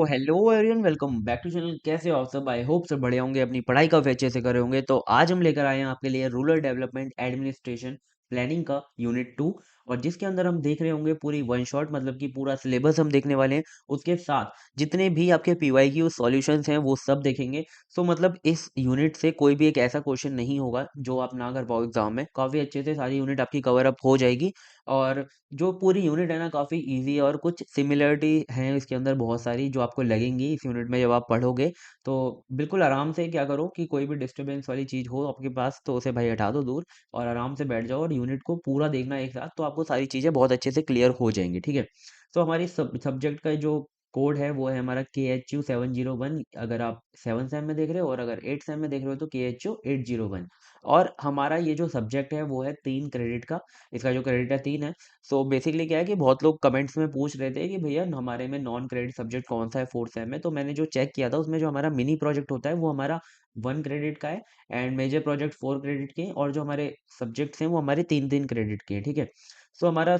So hello everyone, welcome back to channel. कैसे हो आप सब? आई होप सब बढ़िया होंगे, अपनी पढ़ाई काफी अच्छे से कर रहे होंगे। तो आज हम लेकर आए हैं आपके लिए रूरल डेवलपमेंट एडमिनिस्ट्रेशन प्लानिंग का यूनिट 2, और जिसके अंदर हम देख रहे होंगे पूरी वन शॉट, मतलब कि पूरा सिलेबस हम देखने वाले हैं। उसके साथ जितने भी आपके पीवाईक्यू सॉल्यूशंस हैं वो सब देखेंगे। सो मतलब इस यूनिट से कोई भी एक ऐसा क्वेश्चन नहीं होगा जो आप ना कर पाओ एग्जाम में। काफी अच्छे से सारी यूनिट आपकी कवर अप हो जाएगी। और जो पूरी यूनिट है ना, काफ़ी इजी है, और कुछ सिमिलरिटी हैं इसके अंदर बहुत सारी जो आपको लगेंगी इस यूनिट में जब आप पढ़ोगे। तो बिल्कुल आराम से क्या करो कि कोई भी डिस्टरबेंस वाली चीज़ हो आपके पास तो उसे भाई हटा दो दूर, और आराम से बैठ जाओ और यूनिट को पूरा देखना एक साथ, तो आपको सारी चीज़ें बहुत अच्छे से क्लियर हो जाएंगी। ठीक है। तो हमारी सब्जेक्ट का जो कोड है वो है हमारा KHU 701। अगर आप 7 सेम में देख रहे हो, और अगर 8 सेम में देख रहे हो तो KHU 801। और हमारा ये जो सब्जेक्ट है वो है 3 क्रेडिट का। इसका जो क्रेडिट है 3 है। सो बेसिकली क्या है कि बहुत लोग कमेंट्स में पूछ रहे थे कि भैया हमारे में नॉन क्रेडिट सब्जेक्ट कौन सा है 4 सेम में। तो मैंने जो चेक किया था उसमें जो हमारा मिनी प्रोजेक्ट होता है वो हमारा 1 क्रेडिट का है, एंड मेजर प्रोजेक्ट 4 क्रेडिट के हैं, और जो हमारे सब्जेक्ट्स हैं वो हमारे 3 3 क्रेडिट के हैं। ठीक है। सो हमारा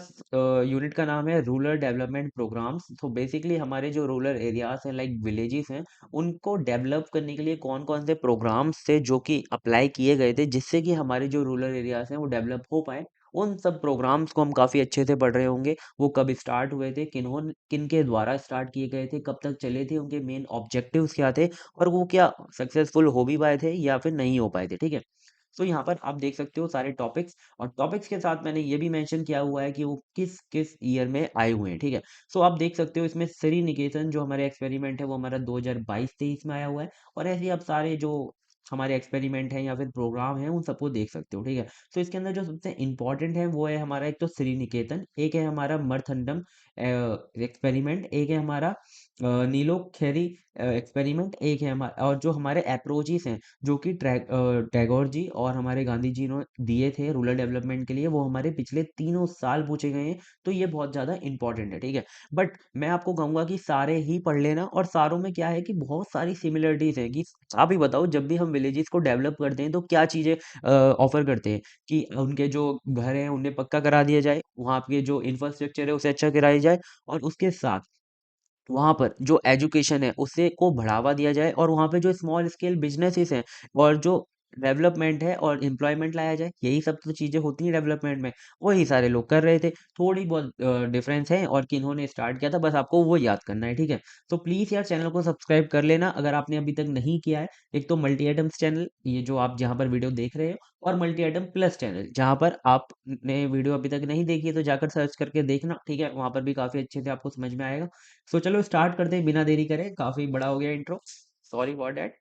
यूनिट का नाम है रूरल डेवलपमेंट प्रोग्राम्स। तो बेसिकली हमारे जो रूरल एरियाज हैं लाइक विलेजेस हैं, उनको डेवलप करने के लिए कौन कौन से प्रोग्राम्स थे जो कि अप्लाई किए गए थे जिससे कि हमारे जो रूरल एरियाज हैं वो डेवलप हो पाए, उन सब प्रोग्राम्स को हम काफ़ी अच्छे से पढ़ रहे होंगे। वो कब स्टार्ट हुए थे, किन के द्वारा स्टार्ट किए गए थे, कब तक चले थे, उनके मेन ऑब्जेक्टिव्स क्या थे, और वो क्या सक्सेसफुल हो भी पाए थे या फिर नहीं हो पाए थे। ठीक है। तो यहाँ पर आप देख सकते हो सारे टॉपिक्स, और टॉपिक्स के साथ मैंने ये भी मेंशन किया हुआ है कि वो किस किस ईयर में आए हुए हैं। ठीक है। सो आप देख सकते हो इसमें श्री निकेतन जो हमारे एक्सपेरिमेंट है वो हमारा 2022-23 में आया हुआ है। और ऐसे ही आप सारे जो हमारे एक्सपेरिमेंट हैं या फिर प्रोग्राम हैं उन सबको देख सकते हो। ठीक है। तो इसके अंदर जो सबसे इम्पोर्टेंट है वो है हमारा, एक तो श्री निकेतन, एक है हमारा मर्थंडम एक्सपेरिमेंट, एक है हमारा नीलोखेरी एक्सपेरिमेंट, एक है हमारा, और जो हमारे अप्रोचेस हैं जो कि टैगोर जी और हमारे गांधी जी ने दिए थे रूरल डेवलपमेंट के लिए, वो हमारे पिछले 3 साल पूछे गए हैं। तो ये बहुत ज़्यादा इंपॉर्टेंट है। ठीक है। बट मैं आपको कहूंगा कि सारे ही पढ़ लेना, और सारों में क्या है कि बहुत सारी सिमिलरिटीज हैं। कि आप ही बताओ, जब भी हम विलेजेस को डेवलप करते हैं तो क्या चीज़ें ऑफर करते हैं कि उनके जो घर हैं उन्हें पक्का करा दिया जाए, वहाँ के जो इंफ्रास्ट्रक्चर है उसे अच्छा कराया जाए, और उसके साथ वहाँ पर जो एजुकेशन है उसे को बढ़ावा दिया जाए, और वहाँ पे जो स्मॉल स्केल बिजनेसेस हैं और जो डेवलपमेंट है और एम्प्लॉयमेंट लाया जाए। यही सब तो चीज़ें होती हैं डेवलपमेंट में। वही सारे लोग कर रहे थे। थोड़ी बहुत डिफरेंस है, और किन्होंने स्टार्ट किया था बस आपको वो याद करना है। ठीक है। तो प्लीज़ यार चैनल को सब्सक्राइब कर लेना अगर आपने अभी तक नहीं किया है। एक तो मल्टी आइटम्स चैनल, ये जो आप जहाँ पर वीडियो देख रहे हो, और मल्टी आइटम प्लस चैनल जहाँ पर आपने वीडियो अभी तक नहीं देखी है तो जाकर सर्च करके देखना। ठीक है। वहाँ पर भी काफ़ी अच्छे से आपको समझ में आएगा। सो चलो स्टार्ट करते हैं बिना देरी करे, काफी बड़ा हो गया इंट्रो, सॉरी फॉर डेट।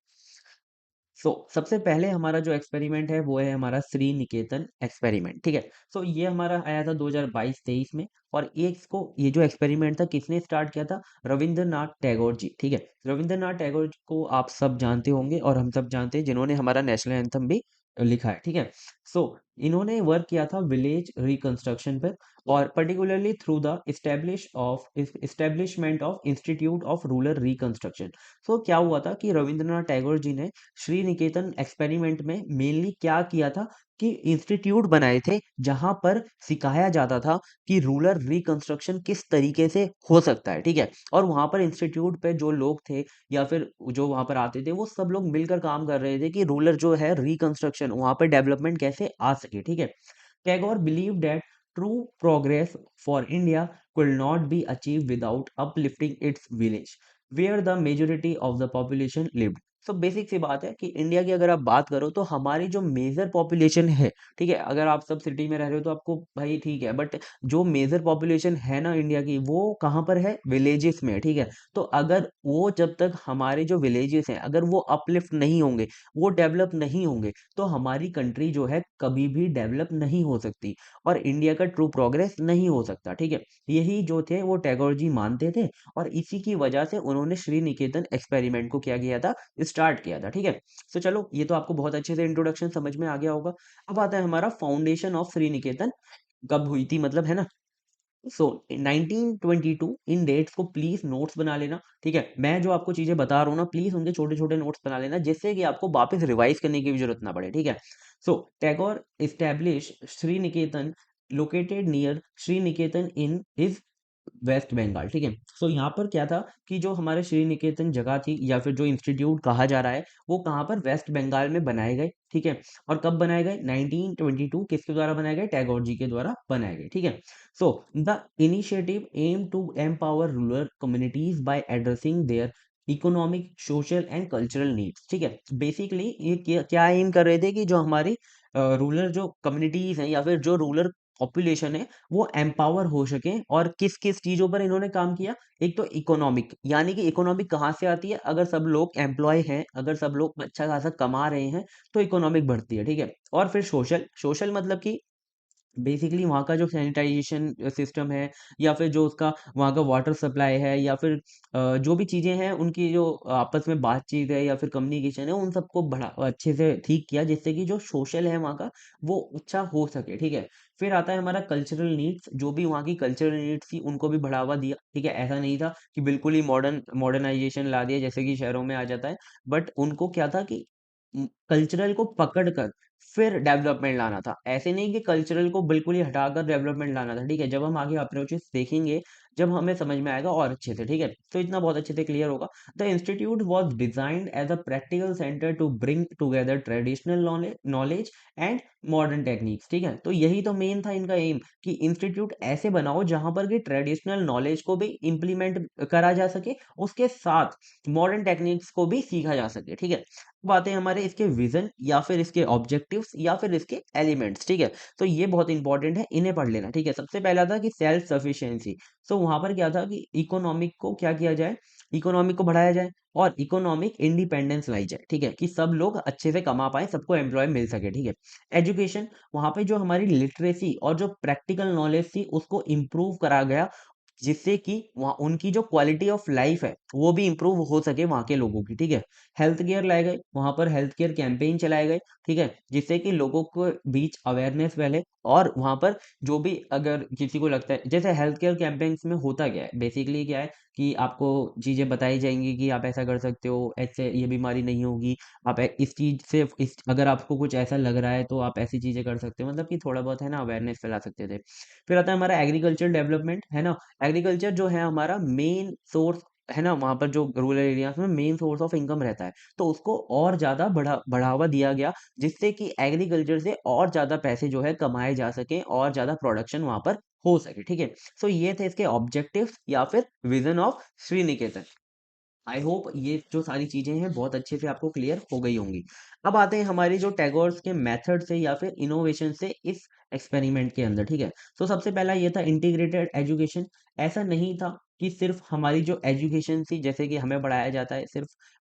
सबसे पहले हमारा जो एक्सपेरिमेंट है वो है हमारा श्री निकेतन एक्सपेरिमेंट। ठीक है। ये हमारा आया था 2022-23 में। और ये इसको, ये जो एक्सपेरिमेंट था किसने स्टार्ट किया था? रविंद्रनाथ टैगोर जी। ठीक है। रविंद्रनाथ टैगोर को आप सब जानते होंगे, और हम सब जानते हैं, जिन्होंने हमारा नेशनल एंथम भी लिखा है। ठीक है। सो इन्होंने वर्क किया था विलेज रिकंस्ट्रक्शन पर, और particularly through the establishment of institute of rural reconstruction. क्या हुआ था कि रविंद्रनाथ टैगोर जी ने श्री निकेतन एक्सपेरिमेंट में मेनली क्या किया था कि इंस्टीट्यूट बनाए थे जहां पर सिखाया जाता था कि रूरल रिकंस्ट्रक्शन किस तरीके से हो सकता है। ठीक है। और वहां पर इंस्टीट्यूट पे जो लोग थे या फिर जो वहां पर आते थे वो सब लोग मिलकर काम कर रहे थे कि रूरल जो है रिकंस्ट्रक्शन वहां पर डेवलपमेंट कैसे आ सके। ठीक है। Tagore believe that true progress for India could not be achieved without uplifting its village where the majority of the population lived। Basic सी बात है कि इंडिया की अगर आप बात करो तो हमारी जो मेजर पॉपुलेशन है, ठीक है, अगर आप सब सिटी में रह रहे हो तो आपको भाई ठीक है, बट जो मेजर पॉपुलेशन है ना इंडिया की वो कहाँ पर है? विलेजेस में। ठीक है। तो अगर वो, जब तक हमारे जो विलेजेस हैं अगर वो अपलिफ्ट नहीं होंगे, वो डेवलप नहीं होंगे, तो हमारी कंट्री जो है कभी भी डेवलप नहीं हो सकती, और इंडिया का ट्रू प्रोग्रेस नहीं हो सकता। ठीक है। यही जो थे वो टैगोर जी मानते थे, और इसी की वजह से उन्होंने श्री निकेतन एक्सपेरिमेंट को क्या किया था? स्टार्ट किया था। ठीक है। चलो ये तो आपको बहुत अच्छे से इंट्रोडक्शन समझ में आ गया होगा। अब आता है हमारा फाउंडेशन ऑफ श्री निकेतन कब हुई थी, मतलब है ना। 1922 इन डेट्स को प्लीज नोट्स बना लेना। ठीक है। मैं जो आपको चीजें बता रहा हूँ ना, प्लीज उनके छोटे छोटे नोट्स बना लेना, जिससे कि आपको वापस रिवाइज करने की भी जरूरत ना पड़े। ठीक है। Tagore established Sriniketan located near Sri Niketan in his West Bengal, ठीक है। सो यहाँ पर क्या था कि जो हमारे श्री निकेतन जगह थी या फिर जो इंस्टीट्यूट कहा जा रहा है, वो कहाँ पर वेस्ट बंगाल में बनाए गए, ठीक है। और कब बनाए गए? 1922 किसके द्वारा बनाए गए? टैगोर जी के द्वारा बनाए गए, ठीक है। So the initiative aim to empower rural communities by addressing their economic, social and cultural needs, ठीक है। बेसिकली ये क्या एम कर रहे थे कि जो हमारी रूरल जो कम्युनिटीज हैं या फिर जो रूरल पॉपुलेशन है, वो एम्पावर हो सके। और किस किस चीजों पर इन्होंने काम किया? एक तो इकोनॉमिक, यानी कि इकोनॉमिक कहाँ से आती है? अगर सब लोग एम्प्लॉय हैं, अगर सब लोग अच्छा खासा कमा रहे हैं, तो इकोनॉमिक बढ़ती है, ठीक है। और फिर सोशल, सोशल मतलब कि बेसिकली वहाँ का जो सैनिटाइजेशन सिस्टम है, या फिर जो उसका वहाँ का वाटर सप्लाई है, या फिर जो भी चीज़ें हैं उनकी जो आपस में बातचीत है या फिर कम्युनिकेशन है, उन सबको बढ़ा अच्छे से ठीक किया, जिससे कि जो सोशल है वहाँ का, वो अच्छा हो सके, ठीक है। फिर आता है हमारा कल्चरल नीड्स, जो भी वहाँ की कल्चरल नीड्स थी उनको भी बढ़ावा दिया, ठीक है। ऐसा नहीं था कि बिल्कुल ही मॉडर्नाइजेशन ला दिया जैसे कि शहरों में आ जाता है, बट उनको क्या था कि कल्चरल को पकड़ कर फिर डेवलपमेंट लाना था। ऐसे नहीं कि कल्चरल को बिल्कुल ही हटाकर डेवलपमेंट लाना था, ठीक है। जब हम आगे अप्रोचेस देखेंगे, जब हमें समझ में आएगा और अच्छे से, ठीक है। तो इतना बहुत अच्छे से क्लियर होगा। The institute was designed as a practical centre to bring together traditional knowledge and modern techniques, ठीक है। तो यही तो मेन था इनका एम, कि इंस्टीट्यूट ऐसे बनाओ जहां पर कि ट्रेडिशनल नॉलेज को भी इम्प्लीमेंट करा जा सके, उसके साथ मॉडर्न टेक्निक्स को भी सीखा जा सके, ठीक है। अब आते हैं हमारे इसके विजन या फिर इसके ऑब्जेक्टिव्स या फिर इसके एलिमेंट्स, ठीक है। तो ये बहुत इंपॉर्टेंट है, इन्हें पढ़ लेना, ठीक है। सबसे पहला था कि सेल्फ सफिशिएंसी। सो वहां पर क्या था कि इकोनॉमिक को क्या किया जाए? इकोनॉमिक को बढ़ाया जाए और इकोनॉमिक इंडिपेंडेंस लाई जाए, ठीक है, कि सब लोग अच्छे से कमा पाए, सबको एम्प्लॉय मिल सके, ठीक है। एजुकेशन, वहां पे जो हमारी लिटरेसी और जो प्रैक्टिकल नॉलेज थी उसको इम्प्रूव करा गया, जिससे कि वहाँ उनकी जो क्वालिटी ऑफ लाइफ है वो भी इम्प्रूव हो सके वहाँ के लोगों की, ठीक है। हेल्थ केयर लाए गए, वहाँ पर हेल्थ केयर कैंपेन चलाए गए, ठीक है, जिससे कि लोगों को बीच अवेयरनेस फैले। और वहाँ पर जो भी अगर किसी को लगता है, जैसे हेल्थ केयर कैंपेन्स में होता क्या है, बेसिकली क्या है कि आपको चीज़ें बताई जाएंगी कि आप ऐसा कर सकते हो, ऐसे ये बीमारी नहीं होगी, आप इस चीज़ से इस अगर आपको कुछ ऐसा लग रहा है तो आप ऐसी चीज़ें कर सकते हो, मतलब कि थोड़ा बहुत है ना अवेयरनेस फैला सकते थे। फिर आता है हमारा एग्रीकल्चर डेवलपमेंट, है ना। एग्रीकल्चर जो है हमारा मेन सोर्स, है ना, वहाँ पर जो रूरल एरियाज में मेन सोर्स ऑफ इनकम रहता है, तो उसको और ज़्यादा बढ़ावा दिया गया, जिससे कि एग्रीकल्चर से और ज़्यादा पैसे जो है कमाए जा सके और ज़्यादा प्रोडक्शन वहाँ पर हो सके, ठीक है। सो ये थे इसके ऑब्जेक्टिव्स या फिर vision of Shri Niketan. I hope ये जो सारी चीजें हैं बहुत अच्छे से आपको क्लियर हो गई होंगी। अब आते हैं हमारी जो टैगोर्स के मेथड से या फिर इनोवेशन से इस एक्सपेरिमेंट के अंदर, ठीक है। तो सबसे पहला ये था इंटीग्रेटेड एजुकेशन। ऐसा नहीं था कि सिर्फ हमारी जो एजुकेशन थी, जैसे कि हमें पढ़ाया जाता है, सिर्फ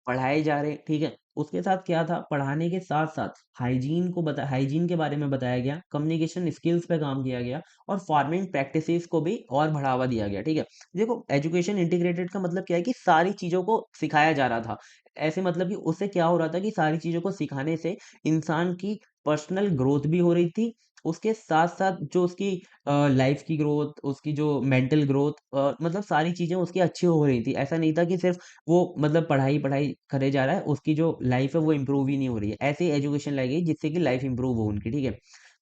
पढ़ाए जा रहे, ठीक है। उसके साथ क्या था, पढ़ाने के साथ साथ हाइजीन के बारे में बताया गया, कम्युनिकेशन स्किल्स पे काम किया गया, और फार्मिंग प्रैक्टिसेस को भी और बढ़ावा दिया गया, ठीक है। देखो, एजुकेशन इंटीग्रेटेड का मतलब क्या है कि सारी चीज़ों को सिखाया जा रहा था। ऐसे मतलब कि उससे क्या हो रहा था कि सारी चीज़ों को सिखाने से इंसान की पर्सनल ग्रोथ भी हो रही थी, उसके साथ-साथ जो उसकी लाइफ़ की ग्रोथ, उसकी जो मेंटल ग्रोथ, मतलब सारी चीज़ें उसकी अच्छी हो रही थी। ऐसा नहीं था कि सिर्फ़ वो मतलब पढ़ाई-पढ़ाई करे जा रहा है, उसकी जो लाइफ़ है वो इम्प्रूव ही नहीं हो रही है। ऐसी एजुकेशन लाई गई जिससे कि लाइफ़ इम्प्रूव हो उनकी, ठीक है।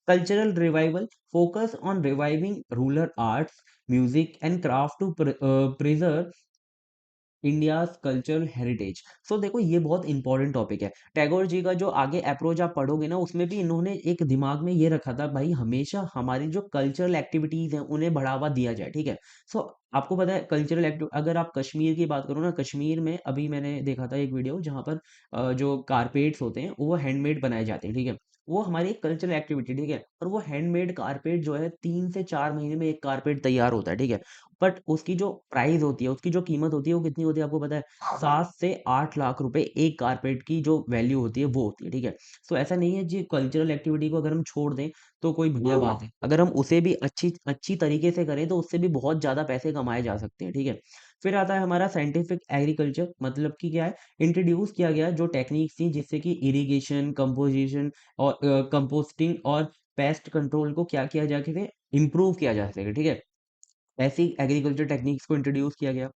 Cultural revival, focus on reviving rural arts, music and craft to preserve India's cultural heritage. So देखो, ये बहुत इंपॉर्टेंट टॉपिक है। टैगोर जी का जो आगे अप्रोच आप पढ़ोगे ना, उसमें भी इन्होंने एक दिमाग में ये रखा था, भाई हमेशा हमारी जो कल्चरल एक्टिविटीज हैं उन्हें बढ़ावा दिया जाए, ठीक है। सो आपको पता है कल्चरल एक्टिव, अगर आप कश्मीर की बात करो ना, कश्मीर में अभी मैंने देखा था एक वीडियो जहाँ पर जो कारपेट्स होते हैं वो हैंडमेड बनाए जाते हैं, ठीक है। वो हमारी एक कल्चरल एक्टिविटी, ठीक है। और वो हैंडमेड कारपेट जो है 3 से 4 महीने में एक कारपेट तैयार होता है, ठीक है। बट उसकी जो प्राइस होती है, उसकी जो कीमत होती है, वो कितनी होती है आपको पता है? 7 से 8 लाख रुपए एक कारपेट की जो वैल्यू होती है वो होती है, ठीक है। सो ऐसा नहीं है जी, कल्चरल एक्टिविटी को अगर हम छोड़ दें तो कोई बढ़िया बात है, अगर हम उसे भी अच्छी अच्छी तरीके से करें तो उससे भी बहुत ज्यादा पैसे कमाए जा सकते हैं, ठीक है। फिर आता है हमारा साइंटिफिक एग्रीकल्चर, मतलब कि क्या है, इंट्रोड्यूस किया गया जो टेक्निक्स थी जिससे कि इरिगेशन, कंपोजिशन और कंपोस्टिंग और पेस्ट कंट्रोल को क्या किया जा सके, इम्प्रूव किया जा सके, ठीक है। ऐसी एग्रीकल्चर टेक्निक्स को इंट्रोड्यूस किया गया।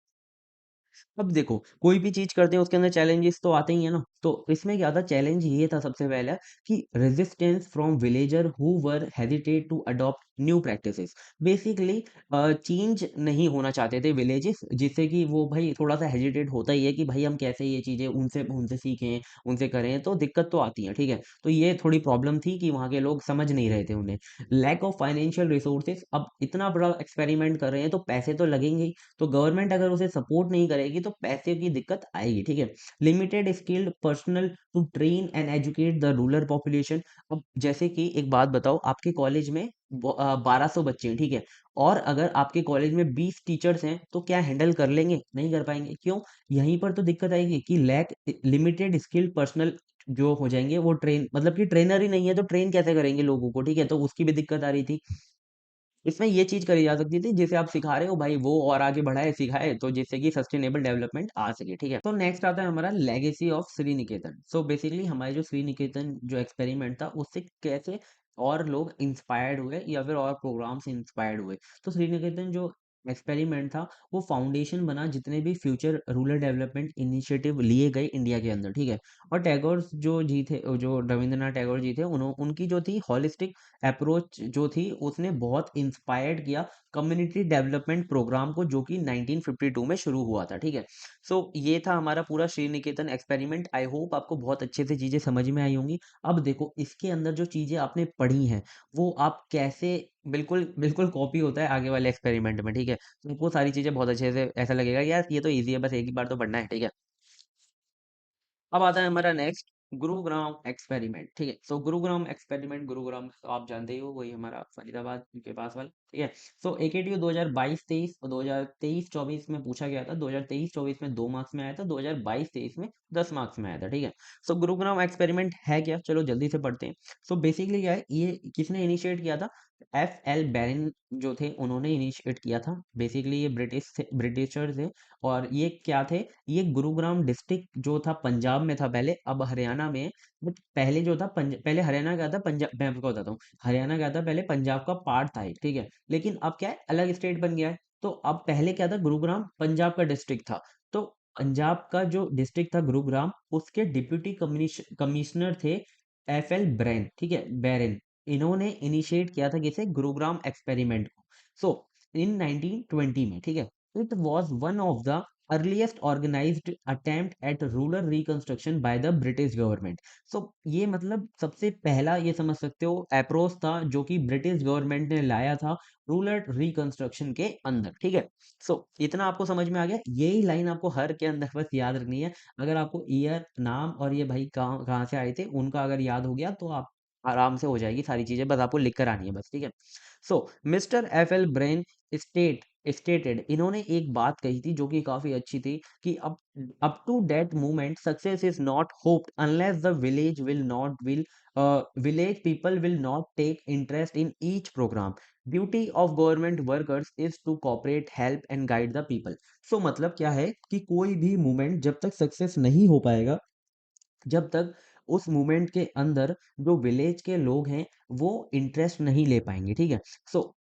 अब देखो, कोई भी चीज करते हैं उसके अंदर चैलेंजेस तो आते ही है ना। तो इसमें क्या था, चैलेंज ये था सबसे पहला कि resistance from villager who were hesitate to adopt new practices. Basically change नहीं होना चाहते थे विलेजेस, जिससे कि वो भाई थोड़ा सा हेजिटेट होता ही है कि भाई हम कैसे ये चीजें उनसे उनसे सीखें, उनसे करें, तो दिक्कत तो आती है, ठीक है। तो ये थोड़ी प्रॉब्लम थी कि वहाँ के लोग समझ नहीं रहे थे उन्हें। लैक ऑफ फाइनेंशियल रिसोर्सेज, अब इतना बड़ा एक्सपेरिमेंट कर रहे हैं तो पैसे तो लगेंगे ही, तो गवर्नमेंट अगर उसे सपोर्ट नहीं करेगी तो पैसे की दिक्कत आएगी, ठीक है। Limited skilled personal to train and educate the rural population. अब जैसे कि एक बात बताओ, आपके कॉलेज में 1200 बच्चे हैं, ठीक है, और अगर आपके कॉलेज में 20 टीचर्स हैं तो क्या हैंडल कर लेंगे? नहीं कर पाएंगे। क्यों? यहीं पर तो दिक्कत आएगी कि लैक लिमिटेड स्किल्ड पर्सनल जो हो जाएंगे, वो ट्रेन मतलब कि ट्रेनर ही नहीं है तो ट्रेन कैसे करेंगे लोगों को, ठीक है, तो उसकी भी दिक्कत आ रही थी। इसमें ये चीज करी जा सकती थी, जिसे आप सिखा रहे हो भाई वो और आगे बढ़ाए सिखाए, तो जिससे कि सस्टेनेबल डेवलपमेंट आ सके, ठीक है। तो नेक्स्ट आता है हमारा legacy of Shri Niketan. So basically हमारे जो श्री निकेतन जो एक्सपेरिमेंट था, उससे कैसे और लोग इंस्पायर्ड हुए या फिर और प्रोग्राम से इंस्पायर्ड हुए। तो श्री निकेतन जो एक्सपेरिमेंट था, वो फाउंडेशन बना जितने भी फ्यूचर रूरल डेवलपमेंट इनिशिएटिव लिए गए इंडिया के अंदर, ठीक है। और टैगोर जो जी थे, जो रविंद्रनाथ टैगोर जी थे, उन्होंने उनकी जो थी हॉलिस्टिक अप्रोच जो थी, उसने बहुत इंस्पायर्ड किया कम्युनिटी डेवलपमेंट प्रोग्राम को, जो कि 1952 में शुरू हुआ था, ठीक है। सो ये था हमारा पूरा श्री निकेतन एक्सपेरिमेंट। आई होप आपको बहुत अच्छे से चीजें समझ में आई होंगी। अब देखो, इसके अंदर जो चीजें आपने पढ़ी हैं, वो आप कैसे बिल्कुल बिल्कुल कॉपी होता है आगे वाले एक्सपेरिमेंट में, ठीक है। तो वो सारी चीजें बहुत अच्छे से ऐसा लगेगा यार ये तो इजी है, बस एक ही बार तो पढ़ना है, ठीक है। अब आता है हमारा नेक्स्ट गुरुग्राम एक्सपेरिमेंट, ठीक है। सो गुरुग्राम एक्सपेरिमेंट, गुरुग्राम तो आप जानते ही हो, वही हमारा फरीदाबाद के पास वाला, ठीक है। सो एकेटीयू 2022-23 और 2023-24 में पूछा गया था। 2023-24 में 2 मार्क्स में आया था, 2022-23 में 10 मार्क्स में आया था, ठीक है। सो गुरुग्राम एक्सपेरिमेंट है क्या, चलो जल्दी से पढ़ते हैं। सो बेसिकली क्या है, ये किसने इनिशिएट किया था? F.L. बैरन जो थे, उन्होंने इनिशिएट किया था। बेसिकली ये ब्रिटिशर थे। और ये क्या थे? ये गुरुग्राम डिस्ट्रिक्ट जो था पंजाब में था पहले, अब हरियाणा में है। बट पहले जो था पहले हरियाणा क्या था, पंजाब, मैं आपको बताता हूँ। हरियाणा क्या था, पहले पंजाब का पार्ट था एक, ठीक है। लेकिन अब क्या है, अलग स्टेट बन गया है। तो अब पहले क्या था, गुरुग्राम पंजाब का डिस्ट्रिक्ट था। तो पंजाब का जो डिस्ट्रिक्ट था गुरुग्राम, उसके डिप्यूटी कमिश्नर थे F.L. ब्रेन, ठीक है, बैरन। इन्होंने इनिशिएट किया था किसे? गुरुग्राम एक्सपेरिमेंट को। सो इन 1920 में, ठीक है। It was one of the earliest organized attempt at rural reconstruction by the British government. So ये मतलब सबसे पहला, ये समझ सकते हो, अप्रोच था जो कि ब्रिटिश गवर्नमेंट ने लाया था रूरल रिकंस्ट्रक्शन के अंदर, ठीक है। सो इतना आपको समझ में आ गया। यही लाइन आपको हर के अंदर बस याद रखनी है। अगर आपको ईयर, नाम और ये भाई कहाँ कहाँ से आए थे, उनका अगर याद हो गया तो आप आराम से हो जाएगी सारी चीजें, बस आपको लिख कर आनी है बस, ठीक है। सो मिस्टर F.L. ब्रेन स्टेटेड, इन्होंने एक बात कही थी जो कि काफी अच्छी थी, कि up to that moment success is not hoped unless the village people will not take interest in each programme. Duty of government workers is to cooperate, help and guide the people. So मतलब क्या है कि कोई भी movement जब तक success नहीं हो पाएगा, जब तक उस मूवमेंट के अंदर जो विलेज के लोग हैं वो इंटरेस्ट नहीं ले पाएंगे, ठीक है। सो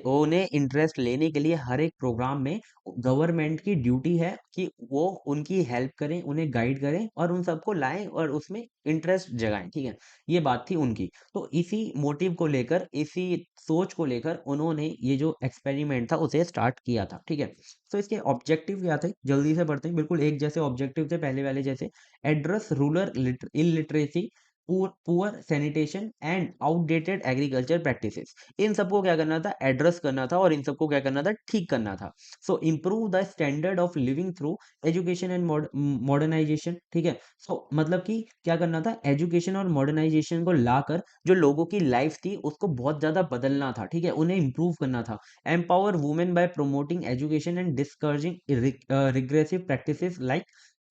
उन्हें इंटरेस्ट लेने के लिए हर एक प्रोग्राम में गवर्नमेंट की ड्यूटी है कि वो उनकी हेल्प करें, उन्हें गाइड करें और उन सबको लाएं और उसमें इंटरेस्ट जगाएं, ठीक है। ये बात थी उनकी। तो इसी मोटिव को लेकर, इसी सोच को लेकर उन्होंने ये जो एक्सपेरिमेंट था उसे स्टार्ट किया था, ठीक है। तो इसके ऑब्जेक्टिव क्या थे, जल्दी से पढ़ते हैं। बिल्कुल एक जैसे ऑब्जेक्टिव थे पहले वाले जैसे। Address rural illiteracy, poor sanitation and outdated agriculture practices. इन सबको क्या करना था? एड्रेस करना था, और इन सबको क्या करना था? ठीक करना था। So improve the standard of living through education and modernisation, ठीक है। सो मतलब कि क्या करना था? एजुकेशन और मॉडर्नाइजेशन को लाकर जो लोगों की लाइफ थी उसको बहुत ज्यादा बदलना था, ठीक है, उन्हें इंप्रूव करना था। Empower women bye promoting education and discouraging regressive practices like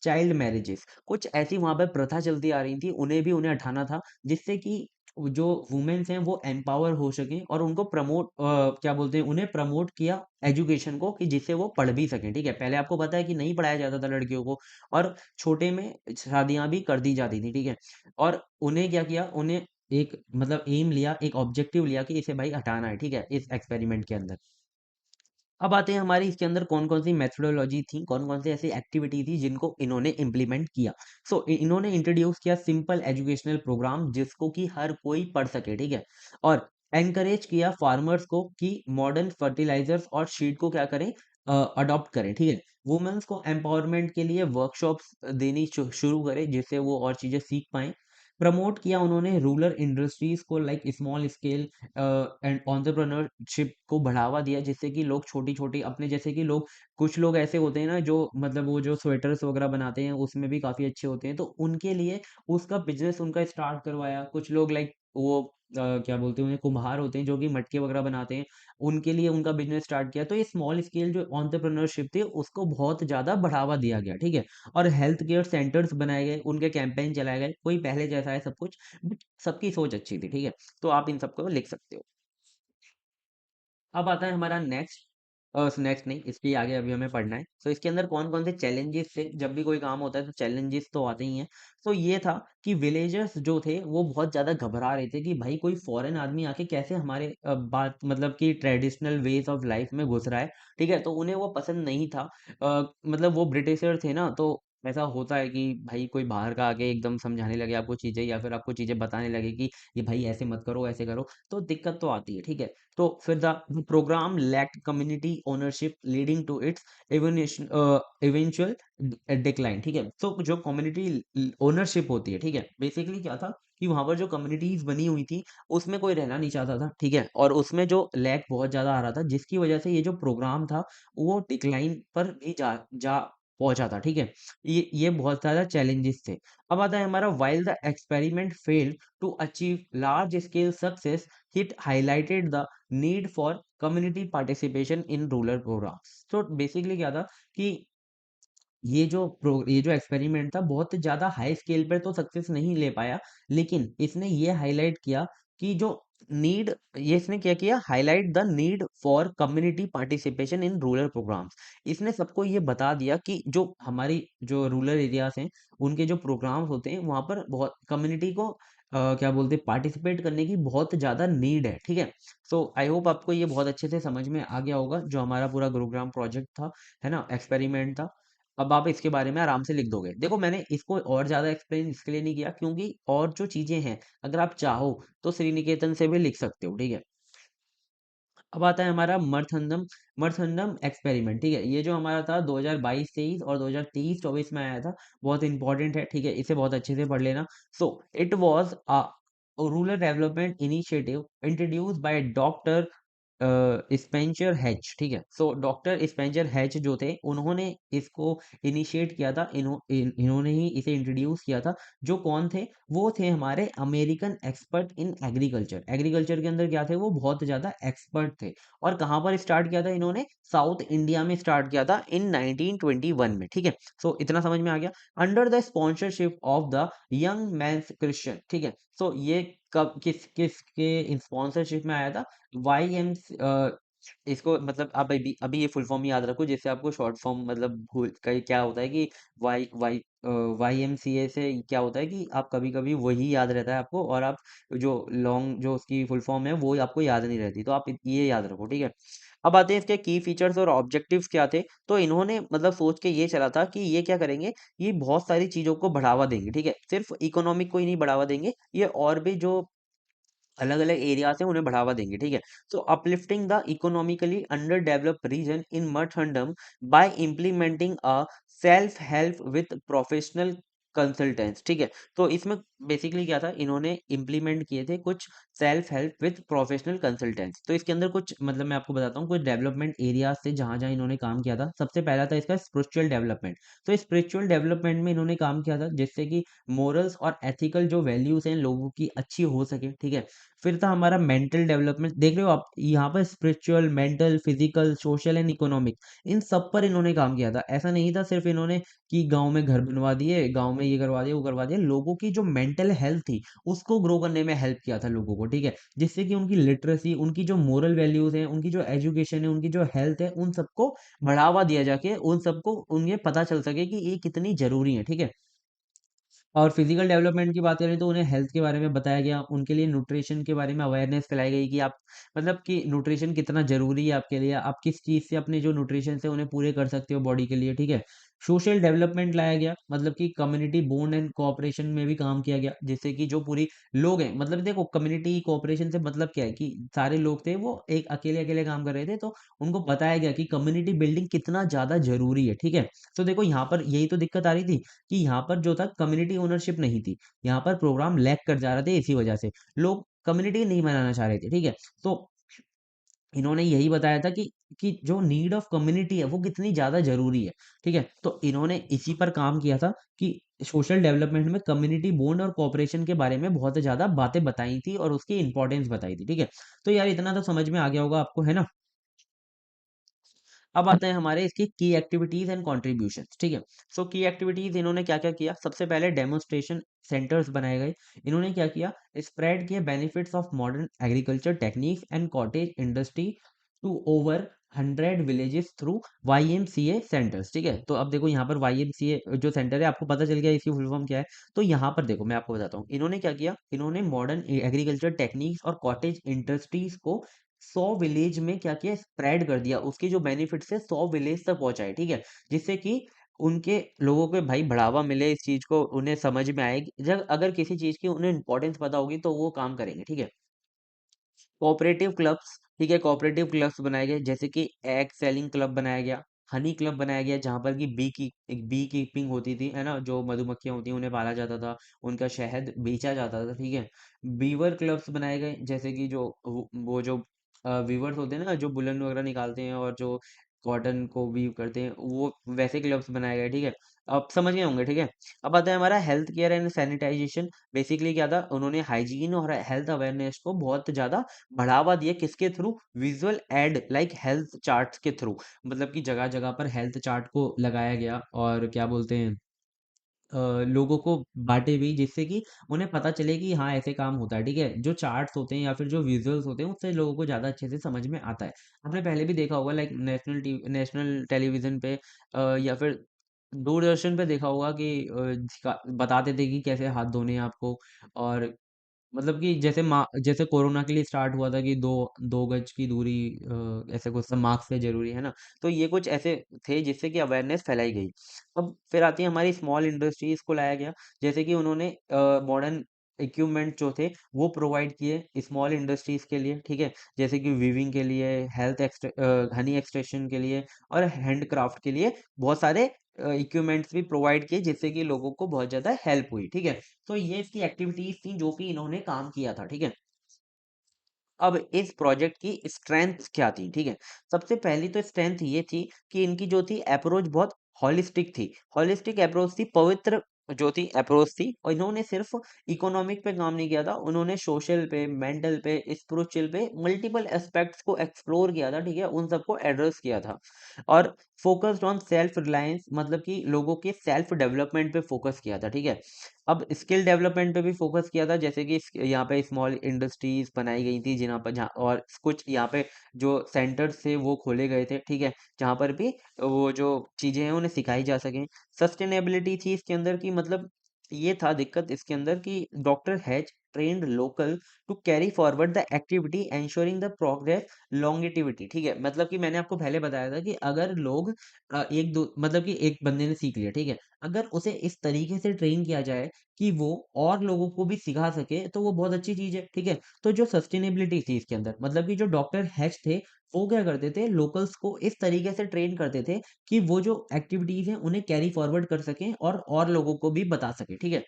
child marriages. कुछ ऐसी वहां पर प्रथा चलती आ रही थी, उन्हें हटाना था, जिससे कि जो वुमेन्स हैं वो एम्पावर हो सके, और उनको प्रमोट, क्या बोलते हैं, उन्हें प्रमोट किया एजुकेशन को, कि जिससे वो पढ़ भी सकें, ठीक है। पहले आपको पता है कि नहीं पढ़ाया जाता था लड़कियों को, और छोटे में शादियां भी कर दी जाती थी, ठीक है। और उन्हें क्या किया, उन्हें एक मतलब एम लिया, एक ऑब्जेक्टिव लिया कि इसे भाई हटाना है, ठीक है, इस एक्सपेरिमेंट के अंदर। अब आते हैं हमारी इसके अंदर कौन कौन सी मेथोडोलॉजी थी, कौन कौन सी ऐसी एक्टिविटी थी जिनको इन्होंने इम्प्लीमेंट किया। सो इन्होंने इंट्रोड्यूस किया सिंपल एजुकेशनल प्रोग्राम जिसको कि हर कोई पढ़ सके, ठीक है। और एनकरेज किया फार्मर्स को कि मॉडर्न फर्टिलाइजर्स और सीड को क्या करें, अडॉप्ट करें, ठीक है। वुमेन्स को एम्पावरमेंट के लिए वर्कशॉप्स देनी शुरू करें जिससे वो और चीजें सीख पाएं। प्रमोट किया उन्होंने रूरल इंडस्ट्रीज को, like small scale and entrepreneurship को बढ़ावा दिया, जिससे कि लोग छोटी छोटी अपने जैसे कि लोग, कुछ लोग ऐसे होते हैं ना जो मतलब वो जो स्वेटर्स वगैरह बनाते हैं उसमें भी काफी अच्छे होते हैं, तो उनके लिए उसका बिजनेस उनका स्टार्ट करवाया। कुछ लोग लाइक वो क्या बोलते हैं उन्हें, कुम्हार होते हैं जो कि मटके वगैरह बनाते हैं, उनके लिए उनका बिजनेस स्टार्ट किया। तो ये स्मॉल स्केल जो एंटरप्रेन्योरशिप थी उसको बहुत ज्यादा बढ़ावा दिया गया, ठीक है। और हेल्थ केयर सेंटर्स बनाए गए, उनके कैंपेन चलाए गए, कोई पहले जैसा है सब कुछ, बट सबकी सोच अच्छी थी, ठीक है। तो आप इन सबको लिख सकते हो। अब आता है हमारा नेक्स्ट, नेक्स्ट नहीं, इसके आगे अभी हमें पढ़ना है। तो इसके अंदर कौन कौन से चैलेंजेस थे, जब भी कोई काम होता है तो चैलेंजेस तो आते ही हैं। तो ये था कि विलेजर्स जो थे वो बहुत ज्यादा घबरा रहे थे कि भाई कोई फॉरेन आदमी आके कैसे हमारे बात मतलब कि ट्रेडिशनल वेज ऑफ लाइफ में घुस रहा है, ठीक है। तो उन्हें वो पसंद नहीं था। मतलब वो ब्रिटिशर थे ना, तो ऐसा होता है कि भाई कोई बाहर का आके एकदम समझाने लगे आपको चीजें, या फिर आपको चीजें बताने लगे कि ये भाई ऐसे मत करो ऐसे करो, तो दिक्कत तो आती है, ठीक है। तो फिर the program lacked community ownership leading to its eventual decline, ठीक है। तो जो कम्युनिटी ओनरशिप होती है, ठीक है, बेसिकली क्या था कि वहां पर जो कम्युनिटीज बनी हुई थी उसमें कोई रहना नहीं चाहता था, ठीक है। और उसमें जो लैक बहुत ज्यादा आ रहा था, जिसकी वजह से ये जो प्रोग्राम था वो डिक्लाइन पर भी जा जा पहुंचा था, ठीक है। ये बहुत ज्यादा चैलेंजेस थे। अब आता है हमारा, while the experiment failed to achieve large scale success, it highlighted the need for community participation in rural programmes. तो बेसिकली क्या था कि ये जो एक्सपेरिमेंट था बहुत ज्यादा हाई स्केल पर तो सक्सेस नहीं ले पाया, लेकिन इसने ये हाईलाइट किया कि जो नीड, ये इसने क्या किया, highlight the need for community participation in rural programmes. इसने सबको ये बता दिया कि जो हमारी जो रूरल एरियाज हैं उनके जो प्रोग्राम्स होते हैं वहां पर बहुत कम्युनिटी को क्या बोलते हैं, पार्टिसिपेट करने की बहुत ज्यादा नीड है, ठीक है। सो आई होप आपको ये बहुत अच्छे से समझ में आ गया होगा जो हमारा पूरा गुरुग्राम प्रोजेक्ट था, है ना, एक्सपेरिमेंट था। अब आप इसके बारे में आराम से लिख दोगे। देखो मैंने इसको और ज्यादा एक्सप्लेन इसके लिए नहीं किया क्योंकि और जो चीजें हैं अगर आप चाहो तो श्रीनिकेतन से भी लिख सकते हो, ठीक है। अब आता है हमारा मर्थंडम, मर्थंडम एक्सपेरिमेंट, ठीक है। ये जो हमारा था 2022-23 और 2023-24 में आया था, बहुत इंपॉर्टेंट है, ठीक है, इसे बहुत अच्छे से पढ़ लेना। So it was a rural development initiative introduced by doctor Spencer hatch, ठीक है। सो डॉक्टर स्पेंसर हैच जो थे उन्होंने इसको इनिशिएट किया था, इन्होंने ही इसे इंट्रोड्यूस किया था। जो कौन थे, वो थे हमारे American expert in agriculture. Agriculture के अंदर क्या थे, वो बहुत ज्यादा एक्सपर्ट थे। और कहाँ पर स्टार्ट किया था इन्होंने, साउथ इंडिया में स्टार्ट किया था इन 1921 में, ठीक है। सो इतना समझ में आ गया। Under the sponsorship of the young men's Christian, ठीक है। सो ये कब किस किस के स्पॉन्सरशिप में आया था, वाई एम, इसको मतलब आप अभी अभी ये फुल फॉर्म याद रखो, जिससे आपको शॉर्ट फॉर्म मतलब भूल कहीं क्या होता है कि वाई वाई YMCA से क्या होता है कि आप कभी कभी वही याद रहता है आपको, और आप जो लॉन्ग जो उसकी फुल फॉर्म है वो आपको याद नहीं रहती, तो आप ये याद रखो, ठीक है। अब आते हैं इसके की फीचर्स और ऑब्जेक्टिव्स क्या थे। तो इन्होंने मतलब सोच के ये चला था कि ये क्या करेंगे, ये बहुत सारी चीजों को बढ़ावा देंगे, ठीक है। सिर्फ इकोनॉमिक को ही नहीं बढ़ावा देंगे, ये और भी जो अलग अलग एरिया से उन्हें बढ़ावा देंगे, ठीक है। So uplifting the economically under developed region in Marthandam by implementing a self help with professional consultants, ठीक है। तो इसमें बेसिकली क्या था, इन्होंने इम्प्लीमेंट किए थे कुछ self help with professional consultants. तो इसके अंदर कुछ मतलब मैं आपको बताता हूँ कुछ डेवलपमेंट एरिया से जहां जहां इन्होंने काम किया था। सबसे पहला था इसका स्पिरिचुअल डेवलपमेंट। तो स्पिरिचुअल डेवलपमेंट में इन्होंने काम किया था जिससे कि मोरल्स और एथिकल जो वैल्यूज हैं लोगों की अच्छी हो सके, ठीक है। फिर था हमारा मेंटल डेवलपमेंट, देख रहे हो आप यहाँ पर spiritual, mental, physical, social and economic, इन सब पर इन्होंने काम किया था। ऐसा नहीं था सिर्फ इन्होंने कि गांव में घर बनवा दिए, गांव में ये करवा दिया वो करवा दिया, लोगों की जो मेंटल हेल्थ थी उसको ग्रो करने में हेल्प किया था लोगों को, ठीक है। जिससे कि उनकी लिटरेसी, उनकी जो मोरल वैल्यूज हैं, उनकी जो एजुकेशन है, उनकी जो हेल्थ है, उन सबको बढ़ावा दिया जाके उन सबको उन्हें पता चल सके कि ये कितनी जरूरी है, ठीक है। और फिजिकल डेवलपमेंट की बात करें तो उन्हें हेल्थ के बारे में बताया गया, उनके लिए न्यूट्रिशन के बारे में अवेयरनेस फैलाई गई कि आप मतलब कि न्यूट्रिशन कितना जरूरी है आपके लिए, आप किस चीज से अपने जो न्यूट्रिशन से उन्हें पूरे कर सकते हो बॉडी के लिए, ठीक है। सोशल डेवलपमेंट लाया गया, मतलब कि कम्युनिटी बॉन्ड एंड कोऑपरेशन में भी काम किया गया, जिससे कि जो पूरी लोग हैं, मतलब देखो कम्युनिटी कोऑपरेशन से मतलब क्या है कि सारे लोग थे वो एक अकेले अकेले काम कर रहे थे, तो उनको बताया गया कि कम्युनिटी बिल्डिंग कितना ज्यादा जरूरी है, ठीक है। तो देखो यहाँ पर यही तो दिक्कत आ रही थी कि यहाँ पर जो था कम्युनिटी ओनरशिप नहीं थी, यहाँ पर प्रोग्राम लैग कर जा रहे थे, इसी वजह से लोग कम्युनिटी नहीं बनाना चाह रहे थे, ठीक है। तो इन्होंने यही बताया था कि जो नीड ऑफ कम्युनिटी है वो कितनी ज्यादा जरूरी है, ठीक है। तो इन्होंने इसी पर काम किया था कि सोशल डेवलपमेंट में कम्युनिटी बॉन्ड और कोऑपरेशन के बारे में बहुत ज्यादा बातें बताई थी और उसकी इंपॉर्टेंस बताई थी, ठीक है। तो यार इतना तो समझ में आ गया होगा आपको, है ना। अब आते हैं हमारे इसकी की एक्टिविटीज एंड कॉन्ट्रीब्यूशंस, ठीक है। सो की एक्टिविटीज इन्होंने क्या क्या किया, सबसे पहले डेमोन्स्ट्रेशन सेंटर्स बनाए गए। इन्होंने क्या किया, स्प्रेड किए benefits of modern agriculture techniques and cottage industry to over 100 villages through YMCA centres, ठीक है। तो अब देखो यहाँ पर YMCA जो सेंटर है, आपको पता चल गया इसकी फुल फॉर्म क्या है। तो यहाँ पर देखो मैं आपको बताता हूँ, इन्होंने क्या किया, इन्होंने मॉडर्न एग्रीकल्चर टेक्निक्स और कॉटेज इंडस्ट्रीज को 100 विलेज में क्या किया, स्प्रेड कर दिया, उसके जो बेनिफिट्स है 100 विलेज तक पहुंचाए, ठीक है। जिससे कि उनके लोगों को भाई बढ़ावा मिले, इस चीज को उन्हें समझ में आएगी, जब अगर किसी चीज की उन्हें इंपॉर्टेंस पता होगी तो वो काम करेंगे, ठीक है। कोऑपरेटिव क्लब्स, ठीक है, कोऑपरेटिव क्लब्स बनाए गए, जैसे कि एग सेलिंग क्लब बनाया गया, हनी क्लब बनाया गया, जहां पर कि बी कीपिंग होती थी, है ना, जो मधुमक्खियां होती हैं उन्हें पाला जाता था, उनका शहद बेचा जाता था, ठीक है। बीवर क्लब्स बनाए गए, जैसे कि जो वो जो वीवर्स होते हैं ना, जो बुलन वगैरह निकालते हैं और जो कॉटन को वीव करते हैं, वो वैसे क्लब्स बनाए गए, ठीक है। अब समझ गए होंगे, ठीक है। अब आता है हमारा health care and sanitisation. Basically क्या था, उन्होंने हाइजीन और हेल्थ अवेयरनेस को बहुत ज्यादा बढ़ावा दिया, किसके through, visual add like health charts के थ्रू, मतलब कि जगह जगह पर हेल्थ चार्ट को लगाया गया और क्या बोलते हैं, लोगों को बांटे भी, जिससे कि उन्हें पता चले कि हाँ ऐसे काम होता है, ठीक है। जो चार्ट्स होते हैं या फिर जो विजुअल्स होते हैं उससे लोगों को ज्यादा अच्छे से समझ में आता है। आपने पहले भी देखा होगा, लाइक नेशनल टेलीविजन पे या फिर दूरदर्शन पे देखा होगा कि बताते थे कि कैसे हाथ धोने हैं आपको, और मतलब कि जैसे कोरोना के लिए स्टार्ट हुआ था कि दो दो गज की दूरी, ऐसे कुछ मास्क से जरूरी है ना। तो ये कुछ ऐसे थे जिससे कि अवेयरनेस फैलाई गई। अब फिर आती है हमारी स्मॉल इंडस्ट्रीज को लाया गया, जैसे कि उन्होंने मॉडर्न इक्विपमेंट जो थे वो प्रोवाइड किए स्मॉल इंडस्ट्रीज के लिए, ठीक है। जैसे कि वीविंग के लिए, हनी एक्सट्रैक्शन के लिए और हैंडक्राफ्ट के लिए बहुत सारे इक्विपमेंट्स भी प्रोवाइड किए, जिससे कि लोगों को बहुत ज्यादा हेल्प हुई, ठीक है। तो ये इसकी एक्टिविटीज थी जो कि इन्होंने काम किया था, ठीक है। अब इस प्रोजेक्ट की स्ट्रेंथ क्या थी, ठीक है। सबसे पहली तो स्ट्रेंथ ये थी कि इनकी जो थी अप्रोच बहुत हॉलिस्टिक थी। हॉलिस्टिक अप्रोच थी, पवित्र जो थी अप्रोच थी, और इन्होंने सिर्फ इकोनॉमिक पे काम नहीं किया था, उन्होंने सोशल पे, मेंटल पे, स्पिरिचुअल पे मल्टीपल एस्पेक्ट्स को एक्सप्लोर किया था, ठीक है, उन सबको एड्रेस किया था। और फोकस्ड ऑन सेल्फ रिलायंस, मतलब कि लोगों के सेल्फ डेवलपमेंट पे फोकस किया था, ठीक है। अब स्किल डेवलपमेंट पे भी फोकस किया था, जैसे कि यहाँ पे स्मॉल इंडस्ट्रीज बनाई गई थी, जिन्हां पर जहाँ और कुछ यहाँ पे जो सेंटर्स थे वो खोले गए थे, ठीक है, जहाँ पर भी वो जो चीजें हैं उन्हें सिखाई जा सके। सस्टेनेबिलिटी थी इसके अंदर की, मतलब ये था दिक्कत इसके अंदर कि doctor has trained local to carry forward the activity ensuring the progress longevity, ठीक है। मतलब कि मैंने आपको पहले बताया था कि अगर लोग एक दो, मतलब कि एक बंदे ने सीख लिया, ठीक है, अगर उसे इस तरीके से ट्रेन किया जाए कि वो और लोगों को भी सिखा सके, तो वो बहुत अच्छी चीज है, ठीक है। तो जो सस्टेनेबिलिटी थी इसके अंदर, मतलब कि जो डॉक्टर हैच थे वो क्या करते थे, लोकल्स को इस तरीके से ट्रेन करते थे कि वो जो एक्टिविटीज हैं उन्हें कैरी फॉरवर्ड कर सकें और लोगों को भी बता सके, ठीक है।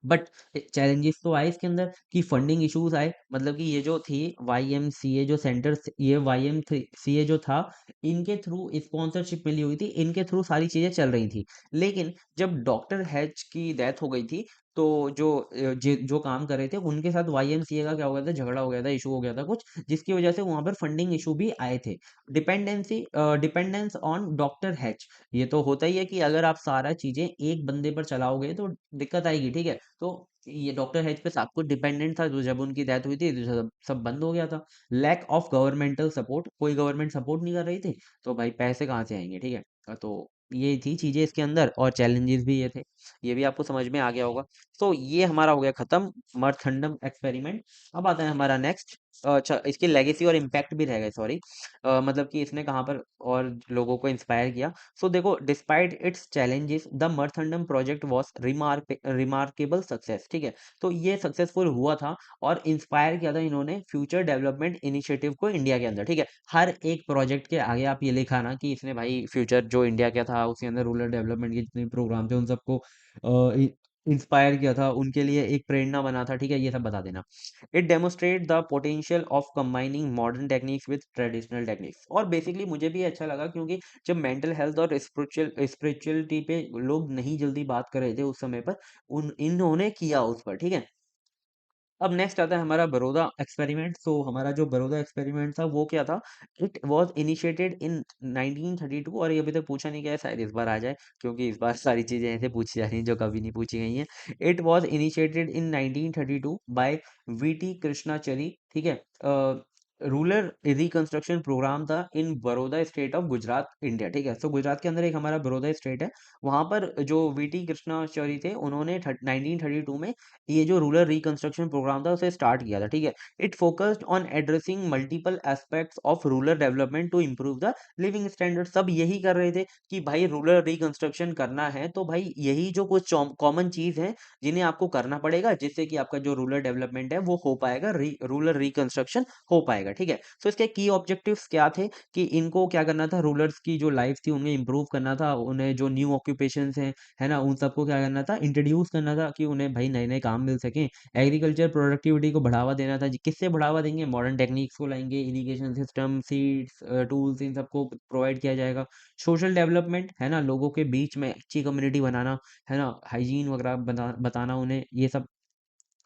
बट चैलेंजेस तो आए इसके अंदर कि फंडिंग इश्यूज आए, मतलब कि ये जो थी YMCA जो सेंटर, ये YMCA जो था, इनके थ्रू स्पॉन्सरशिप मिली हुई थी, इनके थ्रू सारी चीजें चल रही थी। लेकिन जब डॉक्टर हैच की डेथ हो गई थी, तो जो काम कर रहे थे उनके साथ YMCA का क्या हो गया था, झगड़ा हो गया था, इशू हो गया था कुछ, जिसकी वजह से वहां पर फंडिंग इशू भी आए थे। डिपेंडेंस ऑन डॉक्टर हैच, ये तो होता ही है कि अगर आप सारा चीजें एक बंदे पर चलाओगे तो दिक्कत आएगी, ठीक है। तो ये डॉक्टर हेच पे सब कुछ डिपेंडेंट था, तो जब उनकी डेथ हुई थी तो सब बंद हो गया था। लैक ऑफ गवर्नमेंटल सपोर्ट, कोई गवर्नमेंट सपोर्ट नहीं कर रही थी, तो भाई पैसे कहाँ से आएंगे, ठीक है। तो ये थी चीजें इसके अंदर, और चैलेंजेस भी ये थे, ये भी आपको समझ में आ गया होगा। तो ये हमारा हो गया खत्म, मर्थंडम एक्सपेरिमेंट। अब आता है हमारा नेक्स्ट, अच्छा, इसकी लेगेसी और इम्पैक्ट भी रह गए, सॉरी। मतलब कि इसने कहाँ पर और लोगों को इंस्पायर किया। सो देखो, despite its challenges the Marthandam project was remarkable success, ठीक है। तो ये सक्सेसफुल हुआ था और इंस्पायर किया था इन्होंने फ्यूचर डेवलपमेंट इनिशिएटिव को इंडिया के अंदर, ठीक है। हर एक प्रोजेक्ट के आगे आप ये लिखा ना कि इसने भाई फ्यूचर जो इंडिया का था उसके अंदर रूरल डेवलपमेंट के जितने प्रोग्राम थे उन सबको इंस्पायर किया था, उनके लिए एक प्रेरणा बना था, ठीक है, ये सब बता देना। It demonstrate the potential of combining modern techniques with traditional techniques. और बेसिकली मुझे भी अच्छा लगा क्योंकि जब मेंटल हेल्थ और स्पिरिचुअलिटी पे लोग नहीं जल्दी बात कर रहे थे उस समय पर, उन इन्होंने किया उस पर, ठीक है। अब नेक्स्ट आता है हमारा बड़ौदा एक्सपेरिमेंट। सो हमारा जो बड़ौदा एक्सपेरिमेंट था वो क्या था? इट वाज इनिशिएटेड इन 1932, और ये अभी तक पूछा नहीं गया है, शायद इस बार आ जाए क्योंकि इस बार सारी चीजें ऐसे पूछी जा रही हैं जो कभी नहीं पूछी गई हैं। It was initiated in 1932 by VT Krishnachari, ठीक है। रूरल रिकंस्ट्रक्शन प्रोग्राम था in Baroda state of Gujarat, India, ठीक है। सो गुजरात के अंदर एक हमारा बड़ौदा स्टेट है, वहां पर जो वीटी कृष्णाचरी थे उन्होंने 1932 में ये जो रूरल रिकंस्ट्रक्शन प्रोग्राम था उसे स्टार्ट किया था, ठीक है। It focused on addressing multiple aspects of rural development to improve the living standard. सब यही कर रहे थे कि भाई रूरल रिकंस्ट्रक्शन करना है तो भाई यही जो कुछ कॉमन चीज है जिन्हें आपको करना पड़ेगा, जिससे कि आपका जो रूरल डेवलपमेंट है वो हो पाएगा, रूरल रिकंस्ट्रक्शन हो पाएगा, ठीक है। सो इसके की ऑब्जेक्टिव्स क्या थे कि इनको क्या करना था, रूलर्स की जो लाइफ थी उन्हें इंप्रूव करना था, उन्हें जो न्यू ऑक्यूपेशंस हैं, है ना, उन सबको क्या करना था, इंट्रोड्यूस करना था कि उन्हें भाई नए नए काम मिल सके। एग्रीकल्चर प्रोडक्टिविटी को बढ़ावा देना था। किससे बढ़ावा देंगे? मॉडर्न टेक्निक्स को लाएंगे, इरिगेशन सिस्टम, सीड्स, टूल्स, इन सबको प्रोवाइड किया जाएगा। सोशल डेवलपमेंट, है ना, लोगों के बीच में अच्छी कम्युनिटी बनाना, है ना, हाइजीन वगैरह बताना उन्हें, ये सब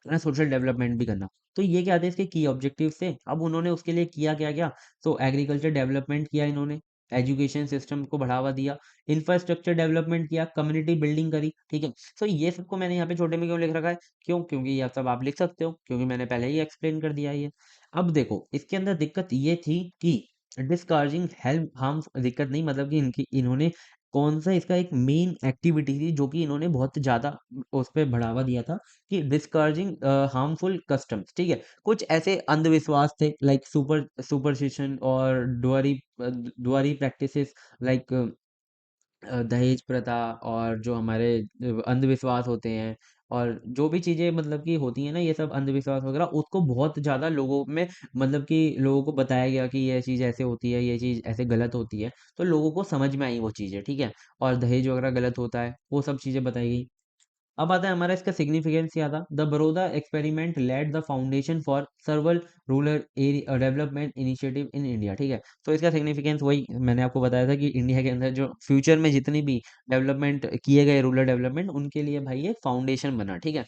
है ना, सोशल डेवलपमेंट भी करना। तो ये क्या थे इसके की ऑब्जेक्टिव्स थे। अब उन्होंने उसके लिए किया क्या क्या? तो एग्रीकल्चर डेवलपमेंट किया इन्होंने, एजुकेशन सिस्टम को बढ़ावा दिया, इंफ्रास्ट्रक्चर डेवलपमेंट किया, कम्युनिटी बिल्डिंग करी, ठीक है। सो ये सबको मैंने यहाँ पे छोटे में क्यों लिख रखा है? क्यों? क्योंकि ये सब आप लिख सकते हो, क्योंकि मैंने पहले ही एक्सप्लेन कर दिया है ये। अब देखो इसके अंदर दिक्कत ये थी कि डिस्कार्जिंग हेल्प हार्म, दिक्कत नहीं मतलब कि इनकी इन्होंने कौन सा इसका एक मेन एक्टिविटी थी जो कि इन्होंने बहुत ज्यादा उस पर बढ़ावा दिया था कि डिस्कर्जिंग हार्मफुल कस्टम्स, ठीक है। कुछ ऐसे अंधविश्वास थे लाइक सुपरस्टिशन और डुअरी प्रैक्टिसेस, लाइक दहेज प्रथा, और जो हमारे अंधविश्वास होते हैं, और जो भी चीजें मतलब कि होती हैं ना, ये सब अंधविश्वास वगैरह, उसको बहुत ज्यादा लोगों में मतलब कि लोगों को बताया गया कि ये चीज ऐसे होती है, ये चीज ऐसे गलत होती है, तो लोगों को समझ में आई वो चीजें, ठीक है। और दहेज वगैरह गलत होता है, वो सब चीजें बताई गई। अब आता है हमारा इसका सिग्निफिकेंस क्या था। The Baroda experiment laid the foundation for several rural development initiative in India, ठीक है। तो इसका सिग्निफिकेंस वही मैंने आपको बताया था कि इंडिया के अंदर जो फ्यूचर में जितनी भी डेवलपमेंट किए गए रूरल डेवलपमेंट, उनके लिए भाई एक फाउंडेशन बना, ठीक है।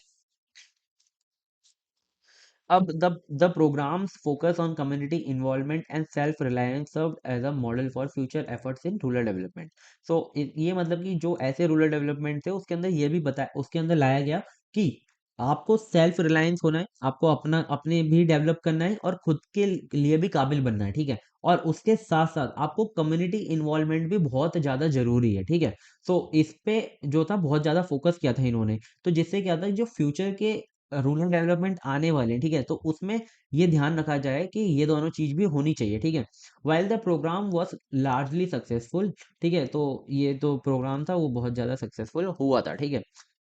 अब the programmes focus on community involvement and self reliance served as a model for future efforts in rural development. So ये मतलब कि जो ऐसे रूरल डेवलपमेंट थे उसके अंदर ये भी बताया, उसके अंदर लाया गया कि आपको सेल्फ रिलायंस होना है, आपको अपना अपने भी डेवलप करना है और खुद के लिए भी काबिल बनना है, ठीक है। और उसके साथ साथ आपको कम्युनिटी इन्वॉल्वमेंट भी बहुत ज्यादा जरूरी है, ठीक है। सो इस पे जो था बहुत ज्यादा फोकस किया था इन्होंने। तो जिससे क्या था, जो फ्यूचर के रूरल डेवलपमेंट आने वाले हैं, ठीक है, तो उसमें ये ध्यान रखा जाए कि ये दोनों चीज भी होनी चाहिए, ठीक है। While the programme was largely successful, ठीक है, तो ये तो प्रोग्राम था वो बहुत ज्यादा सक्सेसफुल हुआ था, ठीक है।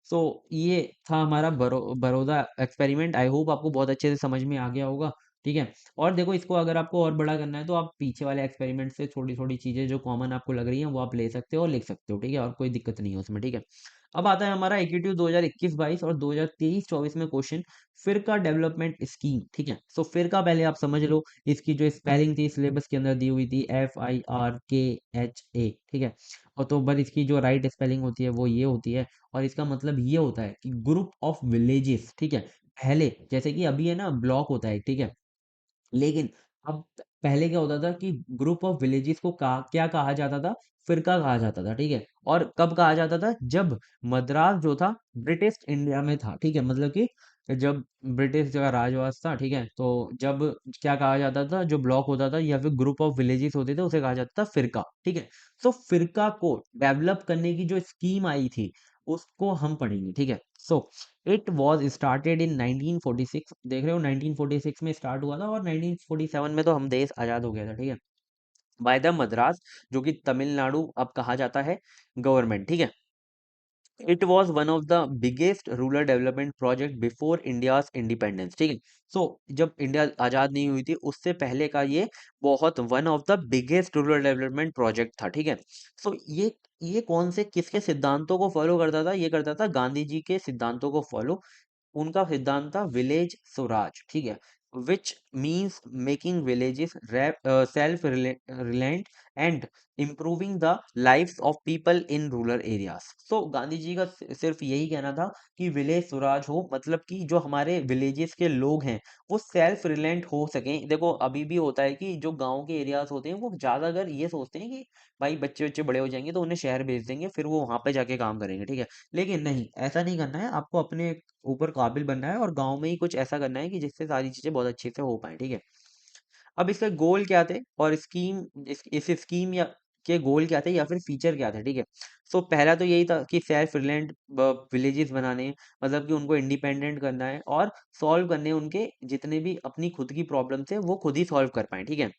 सो ये था हमारा बड़ौदा एक्सपेरिमेंट। आई होप आपको बहुत अच्छे से समझ में आ गया होगा, ठीक है। और देखो इसको अगर आपको और बड़ा करना है तो आप पीछे वाले एक्सपेरिमेंट से थोड़ी थोड़ी चीजें जो कॉमन आपको लग रही हैं वो आप ले सकते हो और लिख सकते हो, ठीक है, और कोई दिक्कत नहीं है उसमें, ठीक है। अब आता है हमारा एकीट्यू 2021-22 और 2023-24 में क्वेश्चन, फिरका डेवलपमेंट स्कीम, ठीक है। सो फिरका पहले आप समझ लो, इसकी जो स्पेलिंग थी सिलेबस के अंदर दी हुई थी FIRKHA, ठीक है। और तो पर इसकी जो राइट स्पेलिंग होती है वो ये होती है, और इसका मतलब ये होता है कि ग्रुप ऑफ विलेजेस, ठीक है। पहले जैसे कि अभी है ना ब्लॉक होता है, ठीक है, लेकिन अब पहले क्या होता था कि ग्रुप ऑफ विलेजेस को क्या कहा जाता था? फिरका कहा जाता था, ठीक है। और कब कहा जाता था? जब मद्रास जो था ब्रिटिश इंडिया में था, ठीक है, मतलब कि जब ब्रिटिश का राजवास था, ठीक है, तो जब क्या कहा जाता था, जो ब्लॉक होता था या फिर ग्रुप ऑफ विलेजेस होते थे उसे कहा जाता था फिरका, ठीक है। तो फिरका को डेवलप करने की जो स्कीम आई थी उसको हम पढ़ेंगे, ठीक है। So it was started in 1946, देख रहे हो 1946 में स्टार्ट हुआ था और 1947 में तो हम देश आजाद हो गया था, ठीक है, बाय द मद्रास, जो कि तमिलनाडु अब कहा जाता है, गवर्नमेंट, ठीक है। It was one of the biggest rural development project before India's independence, ठीक है। सो जब इंडिया आजाद नहीं हुई थी उससे पहले का ये बहुत one of the biggest rural development project था, ठीक है। सो ये कौन से किसके सिद्धांतों को फॉलो करता था, ये करता था गांधी जी के सिद्धांतों को फॉलो। उनका सिद्धांत था विलेज स्वराज, ठीक है, which means making villages self reliant and improving the lifes of people in rural areas. So Gandhi ji का सिर्फ यही कहना था कि विलेज स्वराज हो, मतलब कि जो हमारे विलेजेस के लोग हैं वो सेल्फ रिलायंट हो सकें। देखो अभी भी होता है कि जो गांव के एरियाज होते हैं वो ज्यादा अगर ये सोचते हैं कि भाई बच्चे बच्चे बड़े हो जाएंगे तो उन्हें शहर भेज देंगे, फिर वो वहां पे जाके काम करेंगे, ठीक है। लेकिन नहीं, ऐसा नहीं करना है, आपको अपने ऊपर काबिल बनना है और गांव में ही कुछ ऐसा करना है कि जिससे सारी चीजें बहुत अच्छे से हो पाए, ठीक है। अब इसके गोल क्या थे और स्कीम इस स्कीम या के गोल क्या थे या फिर फीचर क्या थे, ठीक है। सो पहला तो यही था कि सेल्फ रिलायंट विलेजेस बनाने हैं, मतलब कि उनको इंडिपेंडेंट करना है और सॉल्व करने हैं उनके जितने भी अपनी खुद की प्रॉब्लम थे वो खुद ही सॉल्व कर पाए, ठीक है।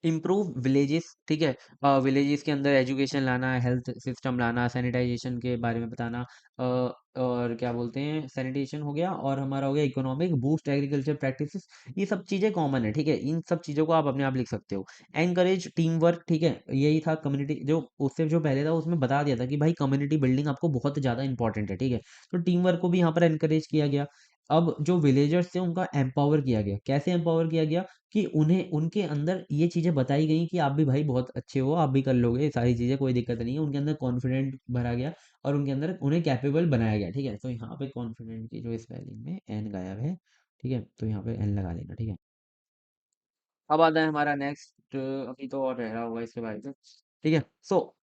इम्प्रूव विलेजेस, ठीक है, विलेजेस के अंदर एजुकेशन लाना, हेल्थ सिस्टम लाना, सैनिटाइजेशन के बारे में बताना, और क्या बोलते हैं, सैनिटेशन हो गया और हमारा हो गया इकोनॉमिक बूस्ट एग्रीकल्चर प्रैक्टिसेस। ये सब चीज़ें कॉमन है, ठीक है, इन सब चीज़ों को आप अपने आप लिख सकते हो। एनकरेज टीम वर्क, ठीक है, यही था कम्युनिटी, जो उससे जो पहले था उसमें बता दिया था कि भाई कम्युनिटी बिल्डिंग आपको बहुत ज़्यादा इंपॉर्टेंट है, ठीक है। तो टीम वर्क को भी यहाँ पर एनकरेज किया गया। अब जो विलेजर्स थे उनका एम्पावर किया गया, कैसे एम्पावर किया गया कि उन्हें उनके अंदर ये चीज़ें बताई गई कि आप भी भाई बहुत अच्छे हो, आप भी कर लोगे ये सारी चीज़ें, कोई दिक्कत नहीं है, उनके अंदर कॉन्फिडेंट भरा गया और उनके अंदर उन्हें कैपेबल बनाया गया, ठीक है। तो यहाँ पे कॉन्फिडेंट की जो स्पेलिंग में एन गायब है, ठीक है, तो यहाँ पे एन लगा देना, ठीक है। अब आता है हमारा नेक्स्ट, अभी तो और रह रहा होगा इसके बारे में, ठीक है। सो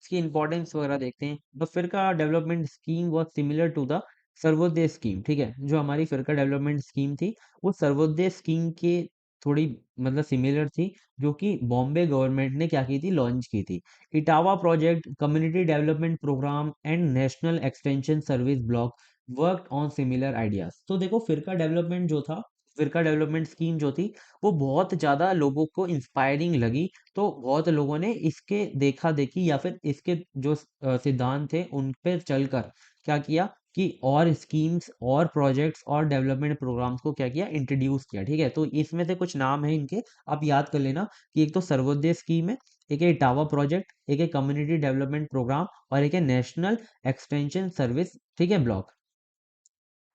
इसकी इंपॉर्टेंस वगैरह देखते हैं। The Firka development scheme was similar to the Sarvodaya scheme, ठीक है, जो हमारी फिरका डेवलपमेंट स्कीम थी वो सर्वोदय स्कीम के थोड़ी मतलब सिमिलर थी, जो कि बॉम्बे गवर्नमेंट ने क्या की थी, लॉन्च की थी। Etawah project, community development programme and national extension service block worked on similar ideas. तो देखो फिरका डेवलपमेंट जो था, फिरका डेवलपमेंट स्कीम जो थी वो बहुत ज़्यादा लोगों को इंस्पायरिंग लगी। तो बहुत लोगों ने इसके देखा देखी या फिर इसके जो सिद्धांत थे उन पे चलकर क्या किया कि और स्कीम्स और प्रोजेक्ट्स और डेवलपमेंट प्रोग्राम्स को क्या किया, इंट्रोड्यूस किया, ठीक है। तो इसमें से कुछ नाम है इनके, आप याद कर लेना कि एक तो सर्वोदय स्कीम है, एक है इटावा प्रोजेक्ट, एक है कम्युनिटी डेवलपमेंट प्रोग्राम और एक है नेशनल एक्सटेंशन सर्विस, ठीक है, ब्लॉक।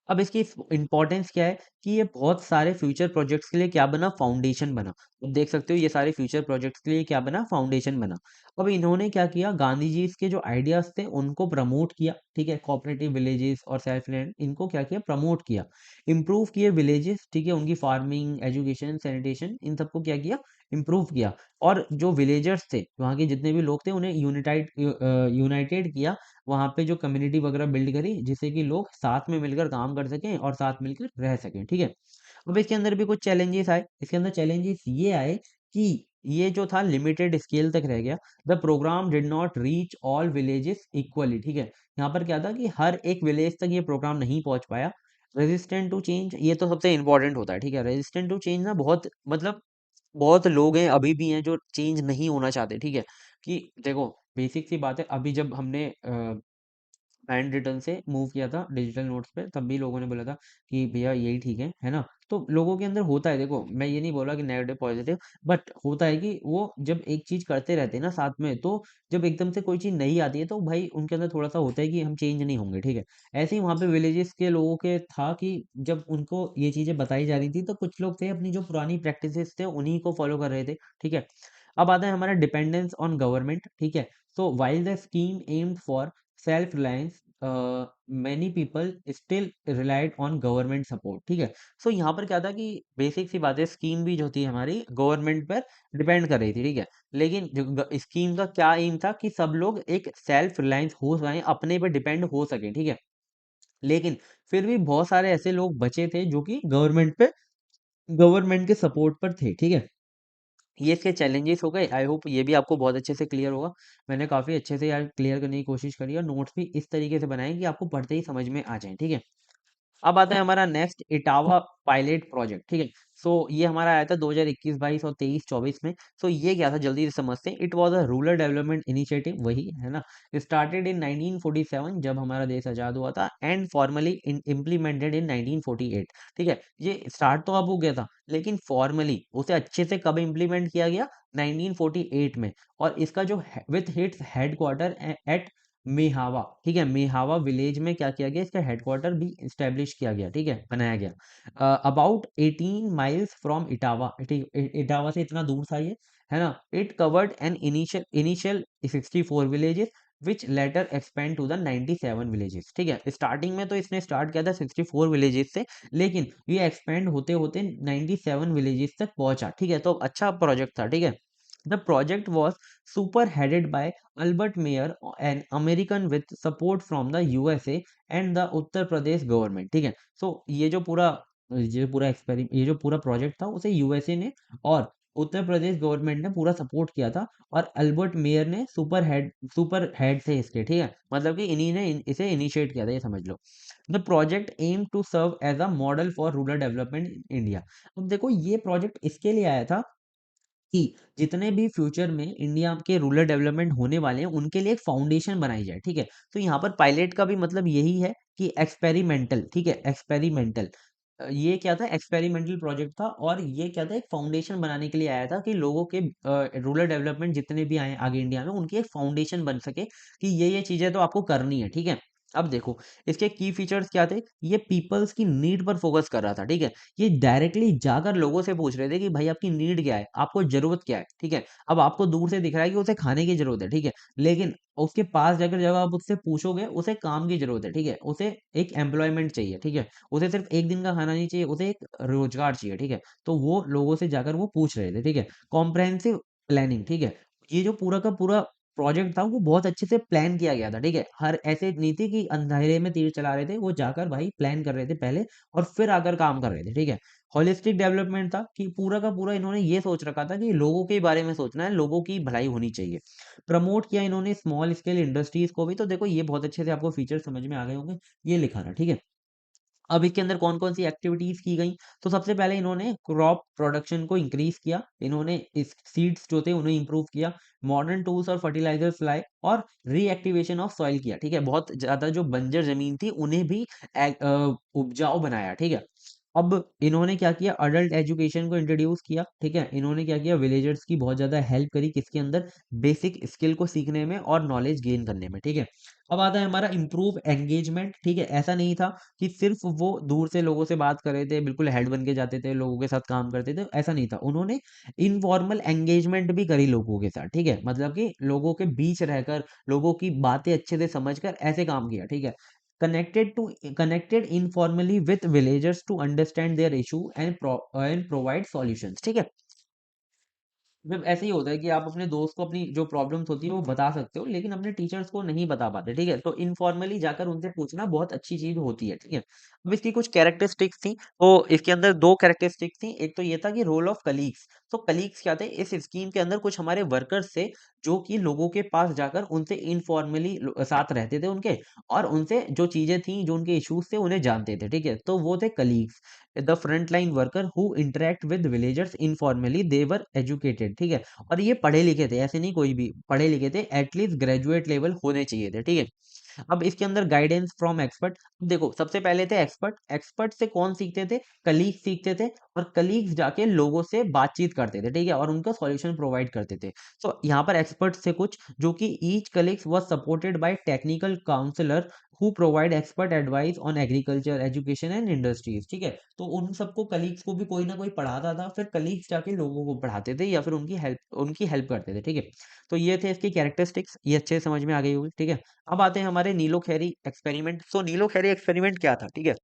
अब इसकी इंपॉर्टेंस क्या है कि ये बहुत सारे फ्यूचर प्रोजेक्ट्स के लिए क्या बना, फाउंडेशन बना। अब देख सकते हो ये सारे फ्यूचर प्रोजेक्ट्स के लिए क्या बना, फाउंडेशन बना। अब इन्होंने क्या किया, गांधी जी के जो आइडियाज थे उनको प्रमोट किया, ठीक है, कोऑपरेटिव विलेजेस और सेल्फ हेल्प, इनको क्या किया, प्रमोट किया। इम्प्रूव किए विलेजेस, ठीक है, उनकी फार्मिंग, एजुकेशन, सैनिटेशन, इन सबको क्या किया, इम्प्रूव किया। और जो विलेजर्स थे, वहाँ के जितने भी लोग थे, उन्हें यूनाइटेड किया, वहाँ पे जो कम्युनिटी वगैरह बिल्ड करी जिससे कि लोग साथ में मिलकर काम कर सकें और साथ मिलकर रह सकें, ठीक है। अब इसके अंदर भी कुछ चैलेंजेस आए, इसके अंदर चैलेंजेस ये आए कि ये जो था लिमिटेड स्केल तक रह गया। The programme did not reach all villages equally, ठीक है, यहाँ पर क्या था कि हर एक विलेज तक ये प्रोग्राम नहीं पहुंच पाया। रेजिस्टेंट टू चेंज, ये तो सबसे इंपॉर्टेंट होता है, ठीक है, रेजिस्टेंट टू चेंज ना, बहुत मतलब बहुत लोग हैं अभी भी हैं जो चेंज नहीं होना चाहते, ठीक है। कि देखो बेसिक सी बात है, अभी जब हमने हैंड रिटन से मूव किया था डिजिटल नोट्स पे, तब भी लोगों ने बोला था कि भैया यही ठीक है ना। तो लोगों के अंदर होता है, देखो मैं ये नहीं बोला कि नेगेटिव पॉजिटिव, बट होता है कि वो जब एक चीज करते रहते हैं ना साथ में, तो जब एकदम से कोई चीज नई आती है तो भाई उनके अंदर थोड़ा सा होता है कि हम चेंज नहीं होंगे, ठीक है। ऐसे ही वहां पे विलेजेस के लोगों के था कि जब उनको ये चीजें बताई जा रही थी तो कुछ लोग थे अपनी जो पुरानी प्रैक्टिसेस थे उन्हीं को फॉलो कर रहे थे, ठीक है। अब आता है हमारा डिपेंडेंस ऑन गवर्नमेंट, ठीक है। So while the scheme aimed for self reliance, many people still relied on government support, ठीक है। सो यहाँ पर क्या था कि बेसिक सी बात है, स्कीम भी जो थी हमारी गवर्नमेंट पर डिपेंड कर रही थी, ठीक है। लेकिन जो स्कीम का क्या एम था कि सब लोग एक सेल्फ रिलायंस हो सकें, अपने पर डिपेंड हो सके, ठीक है। लेकिन फिर भी बहुत सारे ऐसे लोग बचे थे जो कि गवर्नमेंट के सपोर्ट पर थे, ठीक है। ये इसके चैलेंजेस हो गए। आई होप ये भी आपको बहुत अच्छे से क्लियर होगा। मैंने काफ़ी अच्छे से यार क्लियर करने की कोशिश करी, और नोट्स भी इस तरीके से बनाए कि आपको पढ़ते ही समझ में आ जाए, ठीक है। अब आता है हमारा नेक्स्ट इटावा पायलट प्रोजेक्ट, ठीक है। सो ये हमारा आया था 2021-22 और 23-24 में। सो ये क्या था, जल्दी से समझते हैं। It was a rural development initiative, वही है ना। स्टार्टेड इन 1947, जब हमारा देश आजाद हुआ था, एंड फॉर्मली इम्प्लीमेंटेड इन 1948, ठीक है। ये स्टार्ट तो अब हो गया था, लेकिन फॉर्मली उसे अच्छे से कब इम्प्लीमेंट किया गया, 1948 में। और इसका जो विथ हिट्स हेडक्वार्टर एट मेहावा, ठीक है, मेहावा विलेज में क्या किया गया, इसका हेडक्वार्टर भी स्टेब्लिश किया गया, ठीक है, बनाया गया। About 18 miles from Etawah, Etawah से इतना दूर था ये, है ना। It covered an initial 64 villages, which later expand to the 97 villages, ठीक है। स्टार्टिंग में तो इसने स्टार्ट किया था 64 विलेजेस से, लेकिन ये एक्सपेंड होते होते 97 विलेजेस तक पहुंचा, ठीक है। तो अच्छा प्रोजेक्ट था, ठीक है। The project was super headed by Albert Mayer, an American with support from the USA and the Uttar Pradesh government, ठीक है। सो ये जो पूरा प्रोजेक्ट था, उसे यूएसए ने और उत्तर प्रदेश गवर्नमेंट ने पूरा सपोर्ट किया था। और अल्बर्ट मेयर ने सुपर हेड थे इसके, ठीक है। मतलब कि इन्हीं ने इसे इनिशिएट किया था, ये समझ लो। The project aim to serve as a model for rural development in India. अब देखो, ये प्रोजेक्ट इसके लिए आया था कि जितने भी फ्यूचर में इंडिया के रूरल डेवलपमेंट होने वाले हैं, उनके लिए एक फाउंडेशन बनाई जाए, ठीक है। तो यहाँ पर पायलट का भी मतलब यही है कि एक्सपेरिमेंटल, ठीक है, एक्सपेरिमेंटल। ये क्या था, एक्सपेरिमेंटल प्रोजेक्ट था, और ये क्या था, एक फाउंडेशन बनाने के लिए आया था कि लोगों के रूरल डेवलपमेंट जितने भी आए आगे इंडिया में, उनकी एक फाउंडेशन बन सके कि ये चीजें तो आपको करनी है, ठीक है। अब देखो, इसके की फीचर्स क्या थे। ये पीपल्स की नीड पर फोकस कर रहा था, ठीक है। ये डायरेक्टली जाकर लोगों से पूछ रहे थे कि भाई आपकी नीड क्या है, आपको जरूरत क्या है, ठीक है। अब आपको दूर से दिख रहा है कि उसे खाने की जरूरत है, ठीक है, लेकिन उसके पास जाकर जब आप उससे पूछोगे, उसे काम की जरूरत है, ठीक है, उसे एक एम्प्लॉयमेंट चाहिए, ठीक है, उसे सिर्फ एक दिन का खाना नहीं चाहिए, उसे एक रोजगार चाहिए, ठीक है। तो वो लोगों से जाकर वो पूछ रहे थे, ठीक है। कॉम्प्रहेंसिव प्लानिंग, ठीक है। ये जो पूरा का पूरा प्रोजेक्ट था, वो बहुत अच्छे से प्लान किया गया था, ठीक है। हर ऐसे नहीं थी कि अंधेरे में तीर चला रहे थे, वो जाकर भाई प्लान कर रहे थे पहले, और फिर आकर काम कर रहे थे, ठीक है। होलिस्टिक डेवलपमेंट था कि पूरा का पूरा इन्होंने ये सोच रखा था कि लोगों के बारे में सोचना है, लोगों की भलाई होनी चाहिए। प्रमोट किया इन्होंने स्मॉल स्केल इंडस्ट्रीज को भी। तो देखो, ये बहुत अच्छे से आपको फीचर समझ में आ गए होंगे, ये लिखा था, ठीक है। अब इसके अंदर कौन कौन सी एक्टिविटीज की गई, तो सबसे पहले इन्होंने क्रॉप प्रोडक्शन को इंक्रीज किया, इन्होंने इस सीड्स जो थे उन्हें इंप्रूव किया, मॉडर्न टूल्स और फर्टिलाइजर्स लाए, और रीएक्टिवेशन ऑफ सॉइल किया, ठीक है। बहुत ज्यादा जो बंजर जमीन थी, उन्हें भी उपजाऊ बनाया, ठीक है। अब इन्होंने क्या किया, अडल्ट एजुकेशन को इंट्रोड्यूस किया, ठीक है। इन्होंने क्या किया, विलेजर्स की बहुत ज्यादा हेल्प करी, किसके अंदर, बेसिक स्किल को सीखने में और नॉलेज गेन करने में, ठीक है। अब आता है हमारा इम्प्रूव एंगेजमेंट, ठीक है। ऐसा नहीं था कि सिर्फ वो दूर से लोगों से बात कर रहे थे, बिल्कुल हेड बन के जाते थे, लोगों के साथ काम करते थे, ऐसा नहीं था। उन्होंने इनफॉर्मल एंगेजमेंट भी करी लोगों के साथ, ठीक है। मतलब कि लोगों के बीच रहकर, लोगों की बातें अच्छे से समझकर ऐसे काम किया, ठीक है। Connected informally with villagers to understand their issue and provide solutions, ठीक है। जब ऐसे ही होता है कि आप अपने दोस्त को अपनी जो प्रॉब्लम्स होती है वो बता सकते हो, लेकिन अपने टीचर्स को नहीं बता पाते, ठीक है। तो इनफॉर्मली जाकर उनसे पूछना बहुत अच्छी चीज होती है, ठीक है। अब इसकी कुछ कैरेक्टरिस्टिक्स थी, तो इसके अंदर दो कैरेक्टरिस्टिक्स थी। एक तो ये था कि रोल ऑफ कलीग्स। तो कलीग्स क्या थे, इस स्कीम के अंदर कुछ हमारे वर्कर्स थे, जो कि लोगों के पास जाकर उनसे इनफॉर्मली साथ रहते थे उनके, और उनसे जो चीजें थी, जो उनके इश्यूज थे, उन्हें जानते थे, ठीक है। तो वो थे colleagues. The front line worker who interact with villagers informally, they were educated, ठीक है। और ये पढ़े लिखे थे, ऐसे नहीं कोई भी, पढ़े लिखे थे, एटलीस्ट ग्रेजुएट लेवल होने चाहिए थे, ठीक है। अब इसके अंदर गाइडेंस फ्रॉम एक्सपर्ट। देखो, सबसे पहले थे एक्सपर्ट। एक्सपर्ट से कौन सीखते थे, कलीग सीखते थे, और कलीग्स जाके लोगों से बातचीत करते थे, ठीक है, और उनका सॉल्यूशन प्रोवाइड करते थे। तो यहाँ पर एक्सपर्ट थे कुछ, जो कि each colleagues was supported by technical counsellor who provide expert advice on agriculture, education and industries, ठीक है। तो उन सबको, कलीग्स को भी कोई ना कोई पढ़ाता था, फिर कलीग्स जाके लोगों को पढ़ाते थे, या फिर उनकी हेल्प करते थे, ठीक है। तो ये थे इसकी कैरेक्टरिस्टिक्स, ये अच्छे से समझ में आ गई होगी, ठीक है। अब आते हैं हमारे नीलो खेरी एक्सपेरिमेंट। सो नीलो खेरी एक्सपेरिमेंट क्या था, ठीक है।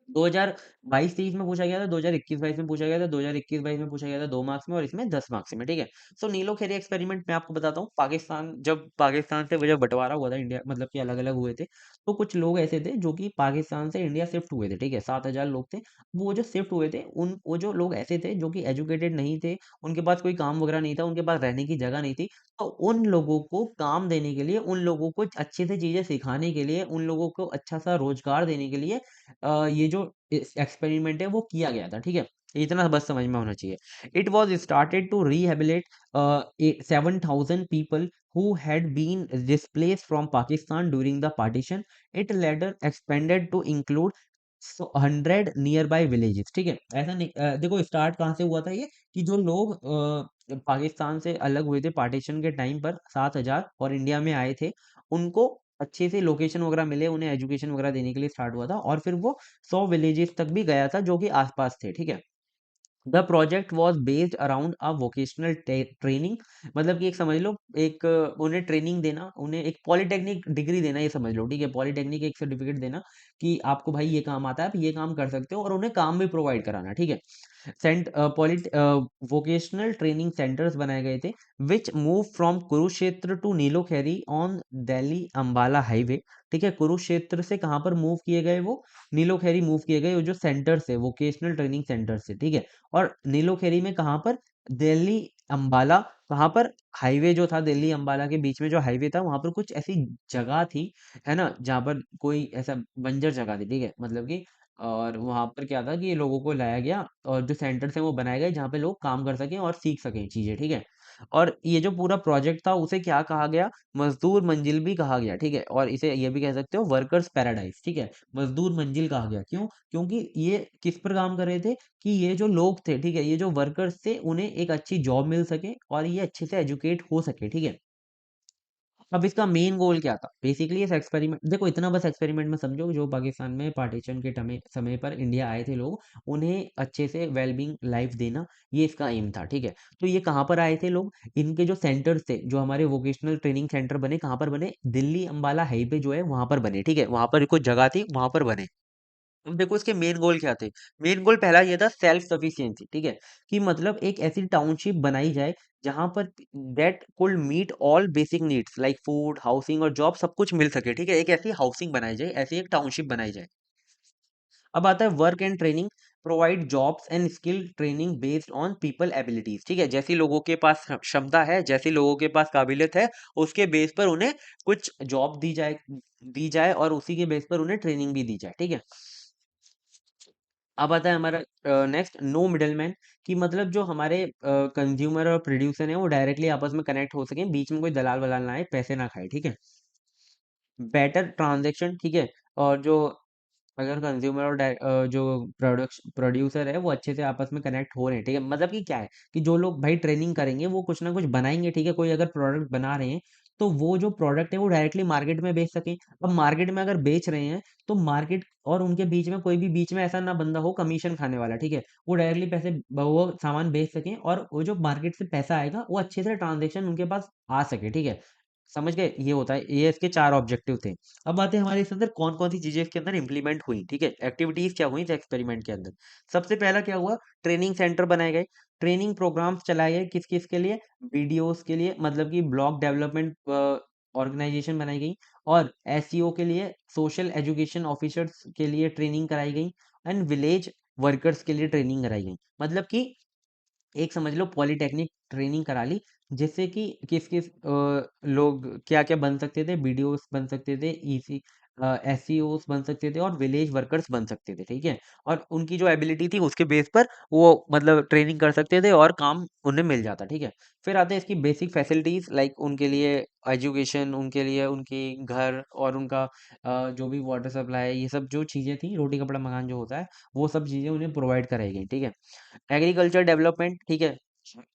2022-23 में पूछा गया था, 2021-22 में पूछा गया था, 2021-22 में पूछा गया था 2 मार्क्स में और इसमें 10 मार्क्स में, ठीक है। सो नीलो खेरी एक्सपेरिमेंट मैं आपको बताता हूँ, पाकिस्तान जब पाकिस्तान से जब बंटवारा हुआ था इंडिया, मतलब कि अलग-अलग हुए थे, तो कुछ लोग ऐसे थे जो कि पाकिस्तान से इंडिया शिफ्ट हुए थे, ठीक है, 7,000 लोग थे। वो जो शिफ्ट हुए थे, उन वो जो लोग ऐसे थे जो कि एजुकेटेड नहीं थे, उनके पास कोई काम वगैरह नहीं था, उनके पास रहने की जगह नहीं थी, तो उन लोगों को काम देने के लिए, उन लोगों को अच्छे से चीज़ें सिखाने के लिए, उन लोगों को अच्छा-सा रोज़गार देने के लिए ये जो एक्सपेरिमेंट है वो किया गया था, ठीक है। इतना बस समझ में होना चाहिए। It was started to rehabilitate 7,000 people who had been displaced from Pakistan during the partition. It later expanded to include 100 nearby villages, ठीक है। ऐसा नहीं, देखो स्टार्ट कहाँ से हुआ था ये, कि जो लोग पाकिस्तान से अलग हुए थे पार्टीशन के टाइम पर 7,000 और इंडिया में आए थे, उनको अच्छे से लोकेशन वगैरह मिले, उन्हें एजुकेशन वगैरह देने के लिए स्टार्ट हुआ था और फिर वो 100 विलेजेस तक भी गया था जो कि आसपास थे, ठीक है। The project was based around a vocational training, मतलब कि एक समझ लो, एक उन्हें ट्रेनिंग देना, उन्हें एक पॉलिटेक्निक डिग्री देना, ये समझ लो, ठीक है, पॉलिटेक्निक एक सर्टिफिकेट देना कि आपको भाई ये काम आता है, आप ये काम कर सकते हो, और उन्हें काम भी प्रोवाइड कराना, ठीक है। सेंट पॉलिट वोकेशनल ट्रेनिंग सेंटर्स बनाए गए थे, which move from Kurukshetra to Nilokheri on Delhi Ambala highway, ठीक है। कुरुक्षेत्र से कहाँ पर मूव किए गए वो, नीलोखेरी मूव किए गए, वो जो सेंटर्स है वोकेशनल ट्रेनिंग सेंटर से, ठीक है। और नीलोखेरी में कहाँ पर, दिल्ली अंबाला, कहाँ पर, हाईवे जो था दिल्ली अंबाला के बीच में जो हाईवे था, वहां पर कुछ ऐसी जगह थी, है ना, जहाँ पर कोई ऐसा बंजर जगह थी, ठीक है, मतलब कि, और वहां पर क्या था कि ये लोगों को लाया गया और जो सेंटर्स हैं वो बनाए गए जहाँ पे लोग काम कर सकें और सीख सकें चीजें, ठीक है। और ये जो पूरा प्रोजेक्ट था उसे क्या कहा गया, मजदूर मंजिल भी कहा गया, ठीक है, और इसे ये भी कह सकते हो वर्कर्स पैराडाइज, ठीक है। मजदूर मंजिल कहा गया क्यों, क्योंकि ये किस पर काम कर रहे थे, कि ये जो लोग थे, ठीक है, ये जो वर्कर्स थे, उन्हें एक अच्छी जॉब मिल सके और ये अच्छे से एजुकेट हो सके, ठीक है। अब इसका मेन गोल क्या था, बेसिकली इस एक्सपेरिमेंट, देखो इतना बस एक्सपेरिमेंट में समझो, जो पाकिस्तान में पार्टीशन के समय पर इंडिया आए थे लोग, उन्हें अच्छे से वेलबींग लाइफ देना, ये इसका एम था, ठीक है। तो ये कहाँ पर आए थे लोग, इनके जो सेंटर्स थे, जो हमारे वोकेशनल ट्रेनिंग सेंटर बने, कहाँ पर बने, दिल्ली अंबाला हाईवे जो है वहां पर बने, ठीक है, वहां पर कुछ जगह थी वहां पर बने। अब देखो इसके मेन गोल क्या थे, मेन गोल पहला ये था सेल्फ सफिशिएंसी, ठीक है, कि मतलब एक ऐसी टाउनशिप बनाई जाए जहां पर that could meet all basic needs like food, housing और जॉब, सब कुछ मिल सके, ठीक है, एक ऐसी हाउसिंग बनाई जाए, ऐसी एक टाउनशिप बनाई जाए। अब आता है work and training, provide jobs and skill training based on people abilities, ठीक है, जैसी लोगों के पास क्षमता है, जैसी लोगों के पास काबिलियत है, उसके बेस पर उन्हें कुछ जॉब दी जाए और उसी के बेस पर उन्हें ट्रेनिंग भी दी जाए, ठीक है। अब आता है हमारा नेक्स्ट, नो मिडलमैन, कि मतलब जो हमारे कंज्यूमर और प्रोड्यूसर हैं वो डायरेक्टली आपस में कनेक्ट हो सके, बीच में कोई दलाल वलाल ना आए, पैसे ना खाए, ठीक है। बेटर ट्रांजेक्शन, ठीक है, और जो अगर कंज्यूमर और जो प्रोड्यूसर है वो अच्छे से आपस में कनेक्ट हो रहे हैं, ठीक है, मतलब कि क्या है, कि जो लोग भाई ट्रेनिंग करेंगे वो कुछ ना कुछ बनाएंगे, ठीक है, कोई अगर प्रोडक्ट बना रहे हैं तो वो जो प्रोडक्ट है वो डायरेक्टली मार्केट में बेच सकें। अब मार्केट में अगर बेच रहे हैं तो मार्केट और उनके बीच में कोई भी बीच में ऐसा ना बंदा हो कमीशन खाने वाला, ठीक है, वो डायरेक्टली पैसे वो सामान बेच सकें और वो जो मार्केट से पैसा आएगा वो अच्छे से ट्रांजेक्शन उनके पास आ सके, ठीक है। समझ गए, ये होता है, ये इसके 4 ऑब्जेक्टिव थे। अब बात है हमारे इस अंदर कौन कौन सी चीजें इसके अंदर इंप्लीमेंट हुई, ठीक है, एक्टिविटीज क्या हुई इस एक्सपेरिमेंट के अंदर। सबसे पहला क्या हुआ, ट्रेनिंग सेंटर बनाए गए, ट्रेनिंग प्रोग्राम्स चलाए गए, किस किस के लिए, वीडियोस के लिए, मतलब कि ब्लॉग डेवलपमेंट ऑर्गेनाइजेशन बनाई गई, और एसईओ के लिए, सोशल एजुकेशन ऑफिसर्स के लिए ट्रेनिंग कराई गई, एंड विलेज वर्कर्स के लिए ट्रेनिंग कराई गई, मतलब कि एक समझ लो पॉलिटेक्निक ट्रेनिंग करा ली, जिससे कि किस किस लोग क्या क्या बन सकते थे, बीडीओस बन सकते थे, ईसी एसईओस बन सकते थे और विलेज वर्कर्स बन सकते थे, ठीक है। और उनकी जो एबिलिटी थी उसके बेस पर वो मतलब ट्रेनिंग कर सकते थे और काम उन्हें मिल जाता, ठीक है। फिर आते हैं इसकी बेसिक फैसिलिटीज, लाइक उनके लिए एजुकेशन, उनके लिए उनकी घर और उनका जो भी वाटर सप्लाई, ये सब जो चीज़ें थी, रोटी कपड़ा मकान जो होता है, वो सब चीज़ें उन्हें प्रोवाइड कराई गई, ठीक है। एग्रीकल्चर डेवलपमेंट, ठीक है,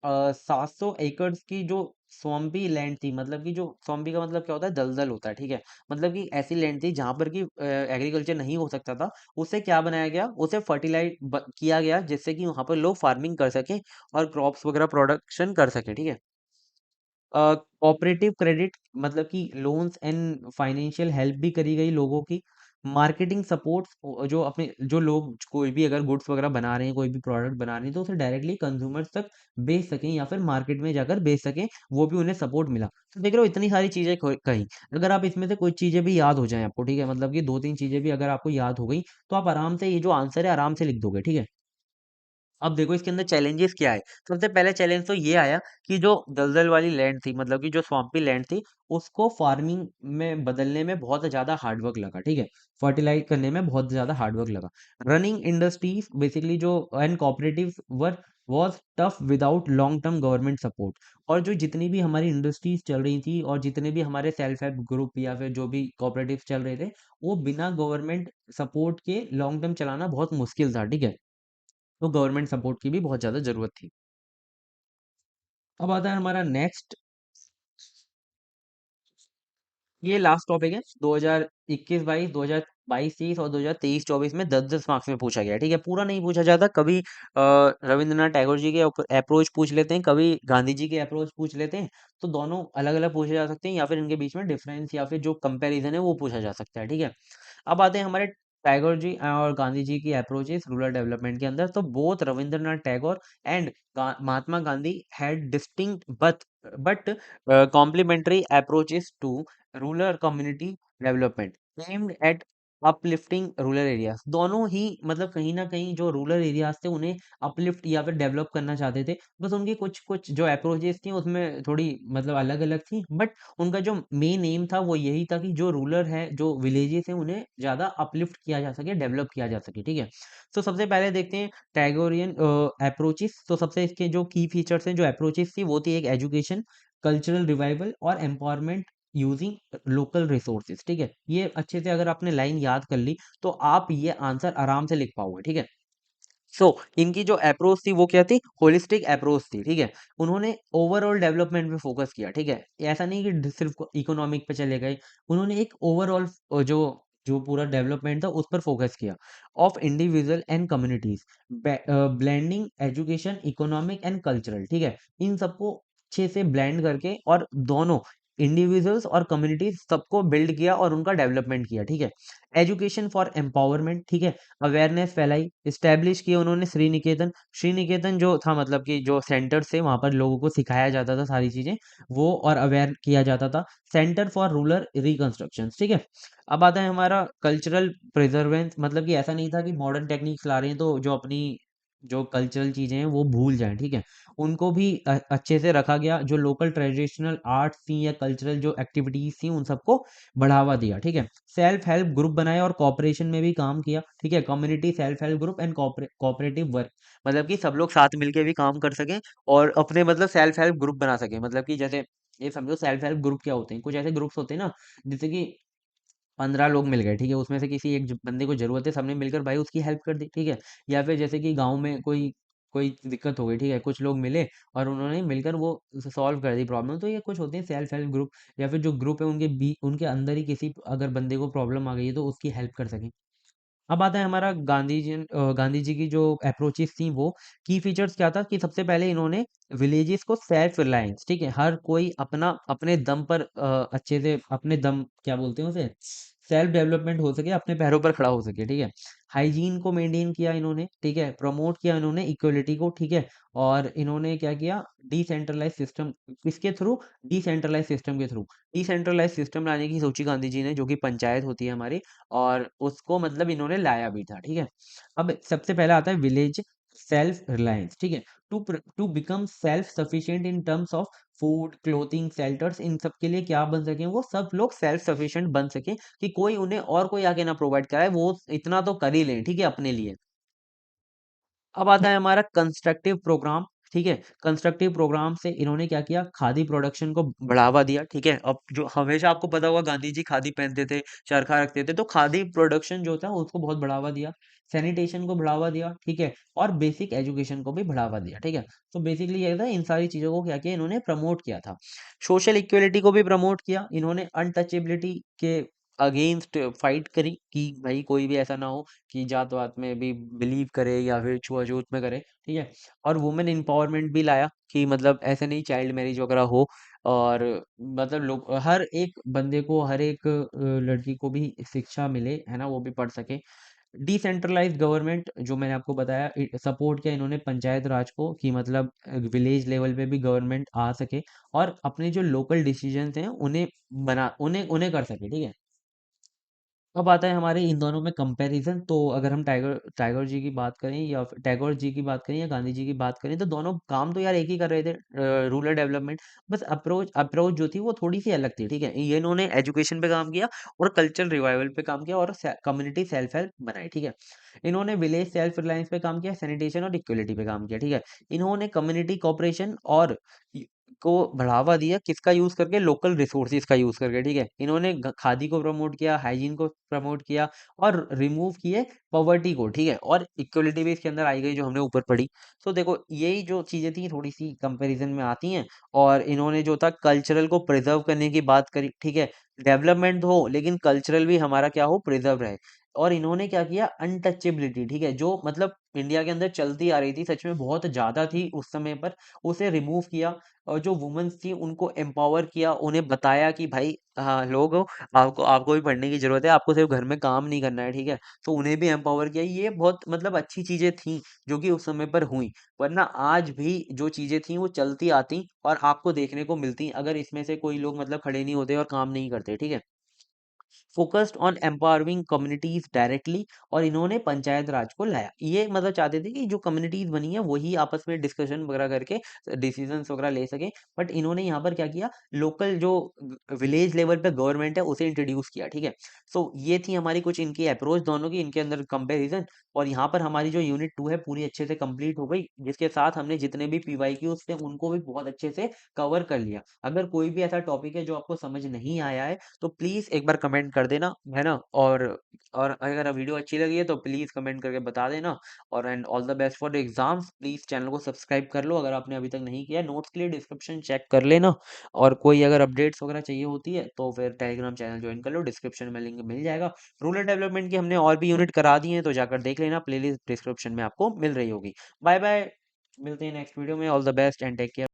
700 एकड़ की जो स्वाम्पी लैंड थी, मतलब कि जो स्वाम्पी का मतलब क्या होता है, दलदल होता है, ठीक है, मतलब कि ऐसी लैंड थी जहां पर कि एग्रीकल्चर नहीं हो सकता था, उसे क्या बनाया गया, उसे फर्टिलाइज किया गया जिससे कि वहां पर लोग फार्मिंग कर सकें और क्रॉप्स वगैरह प्रोडक्शन कर सकें, ठीक है। कोऑपरेटिव क्रेडिट, मतलब कि लोन्स एंड फाइनेंशियल हेल्प भी करी गई लोगों की, मार्केटिंग सपोर्ट, जो अपने जो लोग कोई भी अगर गुड्स वगैरह बना रहे हैं, कोई भी प्रोडक्ट बना रहे हैं, तो उसे डायरेक्टली कंज्यूमर्स तक बेच सकें या फिर मार्केट में जाकर बेच सकें, वो भी उन्हें सपोर्ट मिला। तो देख रहे हो इतनी सारी चीजें कही। अगर आप इसमें से कुछ चीजें भी याद हो जाएं आपको, ठीक है, मतलब कि दो तीन चीजें भी अगर आपको याद हो गई, तो आप आराम से ये जो आंसर है आराम से लिख दोगे, ठीक है। अब देखो इसके अंदर चैलेंजेस क्या है। सबसे पहले चैलेंज तो ये आया कि जो दलदल वाली लैंड थी, मतलब कि जो स्वाम्पी लैंड थी, उसको फार्मिंग में बदलने में बहुत ज्यादा हार्डवर्क लगा, ठीक है। फर्टिलाइज करने में बहुत ज्यादा हार्डवर्क लगा। रनिंग इंडस्ट्रीज बेसिकली जो and cooperative were was tough without long term government support. और जो जितनी भी हमारी इंडस्ट्रीज चल रही थी और जितने भी हमारे सेल्फ हेल्प ग्रुप या फिर जो भी कोऑपरेटिव चल रहे थे, वो बिना गवर्नमेंट सपोर्ट के लॉन्ग टर्म चलाना बहुत मुश्किल था, ठीक है। तो गवर्नमेंट सपोर्ट की भी बहुत ज़्यादा ज़रूरत थी। अब आता है हमारा नेक्स्ट, ये लास्ट टॉपिक है। 2021-22, 2022-23 और 2023-24 में 10-10 मार्क्स में पूछा गया है, ठीक है। पूरा नहीं पूछा जाता, कभी रविंद्रनाथ टैगोर जी के अप्रोच पूछ लेते हैं, कभी गांधी जी के अप्रोच पूछ लेते हैं। तो दोनों अलग अलग पूछे जा सकते हैं, या फिर इनके बीच में डिफरेंस या फिर जो कंपैरिजन है वो पूछा जा सकता है, ठीक है। अब आते हैं हमारे टैगोर जी और गांधी जी की अप्रोचेस रूरल डेवलपमेंट के अंदर। तो both Rabindranath Tagore and Mahatma Gandhi had distinct but complementary approaches to rural community development aimed at uplifting rural areas. दोनों ही मतलब कहीं ना कहीं जो रूरल एरियाज थे उन्हें अपलिफ्ट या फिर डेवलप करना चाहते थे। बस उनकी कुछ कुछ जो अप्रोचेस थी उसमें थोड़ी मतलब अलग अलग थी, बट उनका जो मेन एम था वो यही था कि जो रूरल है, जो विलेजेस हैं, उन्हें ज्यादा अपलिफ्ट किया जा सके, डेवलप किया जा सके, ठीक है। तो सबसे पहले देखते हैं टैगोरियन अप्रोचेस। तो सबसे इसके जो की फीचर्स हैं, जो अप्रोचेस थी, वो थी एक एजुकेशन, कल्चरल रिवाइवल और एम्पावरमेंट यूजिंग लोकल रिसोर्सेज, ठीक है। ये अच्छे से अगर आपने लाइन याद कर ली तो आप ये आंसर आराम से लिख पाओगे, ठीक है। सो इनकी जो अप्रोच थी वो क्या थी, होलिस्टिक अप्रोच थी, ठीक है। उन्होंने ओवरऑल डेवलपमेंट पे फोकस किया, ठीक है। ऐसा नहीं कि सिर्फ इकोनॉमिक पे चले गए, उन्होंने एक ओवरऑल जो जो पूरा डेवलपमेंट था उस पर फोकस किया। Of individual and communities, blending education, economic and cultural, ठीक है। इन सबको अच्छे से ब्लेंड करके और दोनों इंडिविजुअल्स और कम्युनिटीज सबको बिल्ड किया और उनका डेवलपमेंट किया, ठीक है। एजुकेशन फॉर एम्पावरमेंट, ठीक है। अवेयरनेस फैलाई, इस्टेब्लिश किया उन्होंने श्री निकेतन। श्री निकेतन जो था मतलब कि जो सेंटर से वहां पर लोगों को सिखाया जाता था सारी चीजें, वो और अवेयर किया जाता था। सेंटर फॉर रूरल रिकंस्ट्रक्शन, ठीक है। अब आता है हमारा कल्चरल प्रिजर्वेंस, मतलब कि ऐसा नहीं था कि मॉडर्न टेक्निक्स ला रहे हैं तो जो अपनी जो कल्चरल चीजें हैं वो भूल जाएं, ठीक है। उनको भी अच्छे से रखा गया। जो लोकल ट्रेडिशनल आर्ट्स थी या कल्चरल जो एक्टिविटीज थी उन सबको बढ़ावा दिया, ठीक है। सेल्फ हेल्प ग्रुप बनाए और कॉपरेशन में भी काम किया, ठीक है। Community self help group and cooperative work, मतलब कि सब लोग साथ मिलके भी काम कर सकें और अपने मतलब सेल्फ हेल्प ग्रुप बना सकें। मतलब कि जैसे ये समझो सेल्फ हेल्प ग्रुप क्या होते हैं, कुछ ऐसे ग्रुप्स होते हैं ना, जैसे कि 15 लोग मिल गए, ठीक है। उसमें से किसी एक बंदे को जरूरत है, सबने मिलकर भाई उसकी हेल्प कर दी, ठीक है। या फिर जैसे कि गांव में कोई कोई दिक्कत हो गई, ठीक है, कुछ लोग मिले और उन्होंने मिलकर वो सॉल्व कर दी प्रॉब्लम। तो ये कुछ होते हैं सेल्फ हेल्प ग्रुप। या फिर जो ग्रुप है उनके उनके अंदर ही किसी अगर बंदे को प्रॉब्लम आ गई है तो उसकी हेल्प कर सके। अब आता है हमारा गांधी जी की जो अप्रोचेस थी वो की फीचर्स क्या था कि सबसे पहले इन्होंने विलेजेस को सेल्फ रिलायंस, ठीक है, हर कोई अपना अपने दम पर अच्छे से अपने दम क्या बोलते हैं उसे, सेल्फ डेवलपमेंट हो सके, अपने पैरों पर खड़ा हो सके, ठीक है। हाइजीन को मेंटेन किया इन्होंने, ठीक है। प्रमोट किया इन्होंने इक्वलिटी को, ठीक है। और इन्होंने क्या किया, डिसेंट्रलाइज सिस्टम, इसके थ्रू डिसेंट्रलाइज सिस्टम के थ्रू डिसेंट्रलाइज सिस्टम लाने की सोची गांधी जी ने, जो कि पंचायत होती है हमारी, और उसको मतलब इन्होंने लाया भी था, ठीक है। अब सबसे पहला आता है विलेज सेल्फ रिलायंस, ठीक है। To become self sufficient in terms of food, clothing, shelters, इन सब के लिए क्या बन सके, वो सब लोग सेल्फ सफिशिएंट बन सके, कि कोई उन्हें और कोई आके ना प्रोवाइड कराए, वो इतना तो कर ही लें, ठीक है, अपने लिए। अब आता है हमारा कंस्ट्रक्टिव प्रोग्राम, ठीक है। कंस्ट्रक्टिव प्रोग्राम से इन्होंने क्या किया, खादी प्रोडक्शन को बढ़ावा दिया, ठीक है। अब जो हमेशा आपको पता होगा गांधी जी खादी पहनते थे, चरखा रखते थे, तो खादी प्रोडक्शन जो था उसको बहुत बढ़ावा दिया। सैनिटेशन को बढ़ावा दिया, ठीक है। और बेसिक एजुकेशन को भी बढ़ावा दिया, ठीक है। तो बेसिकली ये था, इन सारी चीजों को क्या किया इन्होंने, प्रमोट किया था। सोशल इक्वलिटी को भी प्रमोट किया इन्होंने। अनटचेबिलिटी के अगेंस्ट फाइट करी कि भाई कोई भी ऐसा ना हो कि जात वात में भी बिलीव करे या फिर छुआछूत में करे, ठीक है। और वुमेन एम्पावरमेंट भी लाया कि मतलब ऐसे नहीं चाइल्ड मैरिज वगैरह हो, और मतलब लोग हर एक बंदे को, हर एक लड़की को भी शिक्षा मिले, है ना, वो भी पढ़ सके। डिसेंट्रलाइज्ड गवर्नमेंट, जो मैंने आपको बताया, सपोर्ट किया इन्होंने पंचायत राज को, कि मतलब विलेज लेवल पे भी गवर्नमेंट आ सके और अपने जो लोकल डिसीजंस हैं उन्हें उन्हें उन्हें कर सके, ठीक है। अब आता है हमारे इन दोनों में कंपैरिजन। तो अगर हम टाइगर टाइगर जी की बात करें या फिर टैगोर जी की बात करें या गांधी जी की बात करें, तो दोनों काम तो यार एक ही कर रहे थे, रूरल डेवलपमेंट। बस अप्रोच अप्रोच जो थी वो थोड़ी सी अलग थी, ठीक है। ये इन्होंने एजुकेशन पे काम किया और कल्चरल रिवाइवल पे काम किया और कम्युनिटी सेल्फ हेल्प बनाई, ठीक है। इन्होंने विलेज सेल्फ रिलायंस पे काम किया, सैनिटेशन और इक्वलिटी पे काम किया, ठीक है। इन्होंने कम्युनिटी कोऑपरेशन और को बढ़ावा दिया, किसका यूज करके, लोकल रिसोर्सेज का यूज करके, ठीक है। इन्होंने खादी को प्रमोट किया, हाइजीन को प्रमोट किया और रिमूव किए पॉवर्टी को, ठीक है। और इक्वलिटी भी इसके अंदर आई गई, जो हमने ऊपर पढ़ी। तो देखो यही जो चीजें थी थोड़ी सी कंपैरिजन में आती हैं। और इन्होंने जो था कल्चरल को प्रिजर्व करने की बात करी, ठीक है। डेवलपमेंट हो लेकिन कल्चरल भी हमारा क्या हो, प्रिजर्व रहे। और इन्होंने क्या किया, अनटचेबिलिटी, ठीक है, जो मतलब इंडिया के अंदर चलती आ रही थी, सच में बहुत ज्यादा थी उस समय पर, उसे रिमूव किया। और जो वुमेन्स थी उनको एम्पावर किया, उन्हें बताया कि भाई, हाँ लोग हो, आपको आपको भी पढ़ने की जरूरत है, आपको सिर्फ घर में काम नहीं करना है, ठीक है। तो उन्हें भी एम्पावर किया। ये बहुत मतलब अच्छी चीजें थी जो कि उस समय पर हुई। वरना आज भी जो चीजें थी वो चलती आती और आपको देखने को मिलती, अगर इसमें से कोई लोग मतलब खड़े नहीं होते और काम नहीं करते, ठीक है। Focused on empowering communities directly. और इन्होंने पंचायत राज को लाया, ये मतलब चाहते थे कि जो कम्युनिटीज बनी है वही आपस में डिस्कशन वगैरह करके डिसीजंस वगैरह ले सके। बट इन्होंने यहाँ पर क्या किया, लोकल जो विलेज लेवल पे गवर्नमेंट है उसे इंट्रोड्यूस किया, ठीक है। सो ये थी हमारी कुछ इनकी अप्रोच दोनों की, इनके अंदर कंपैरिजन। और यहाँ पर हमारी जो यूनिट 2 है पूरी अच्छे से कंप्लीट हो गई, जिसके साथ हमने जितने भी पीवाईक्यूज थे उनको भी बहुत अच्छे से कवर कर लिया। अगर कोई भी ऐसा टॉपिक है जो आपको समझ नहीं आया है तो प्लीज एक बार कमेंट कर देना, है ना। और अगर वीडियो अच्छी लगी है तो प्लीज कमेंट करके बता देना। और and all the best for the exams. Please channel को सब्सक्राइब कर लो अगर आपने अभी तक नहीं किया। नोट्स के लिए डिस्क्रिप्शन चेक कर लेना। और कोई अगर अपडेट्स वगैरह चाहिए होती है तो फिर टेलीग्राम चैनल ज्वाइन कर लो, डिस्क्रिप्शन में लिंक मिल जाएगा। रूरल डेवलपमेंट की हमने और भी यूनिट करा दी है, तो जाकर देख लेना, प्लेलिस्ट डिस्क्रिप्शन में आपको मिल रही होगी। बाय बाय, मिलते हैं नेक्स्ट वीडियो में। All the best and take care.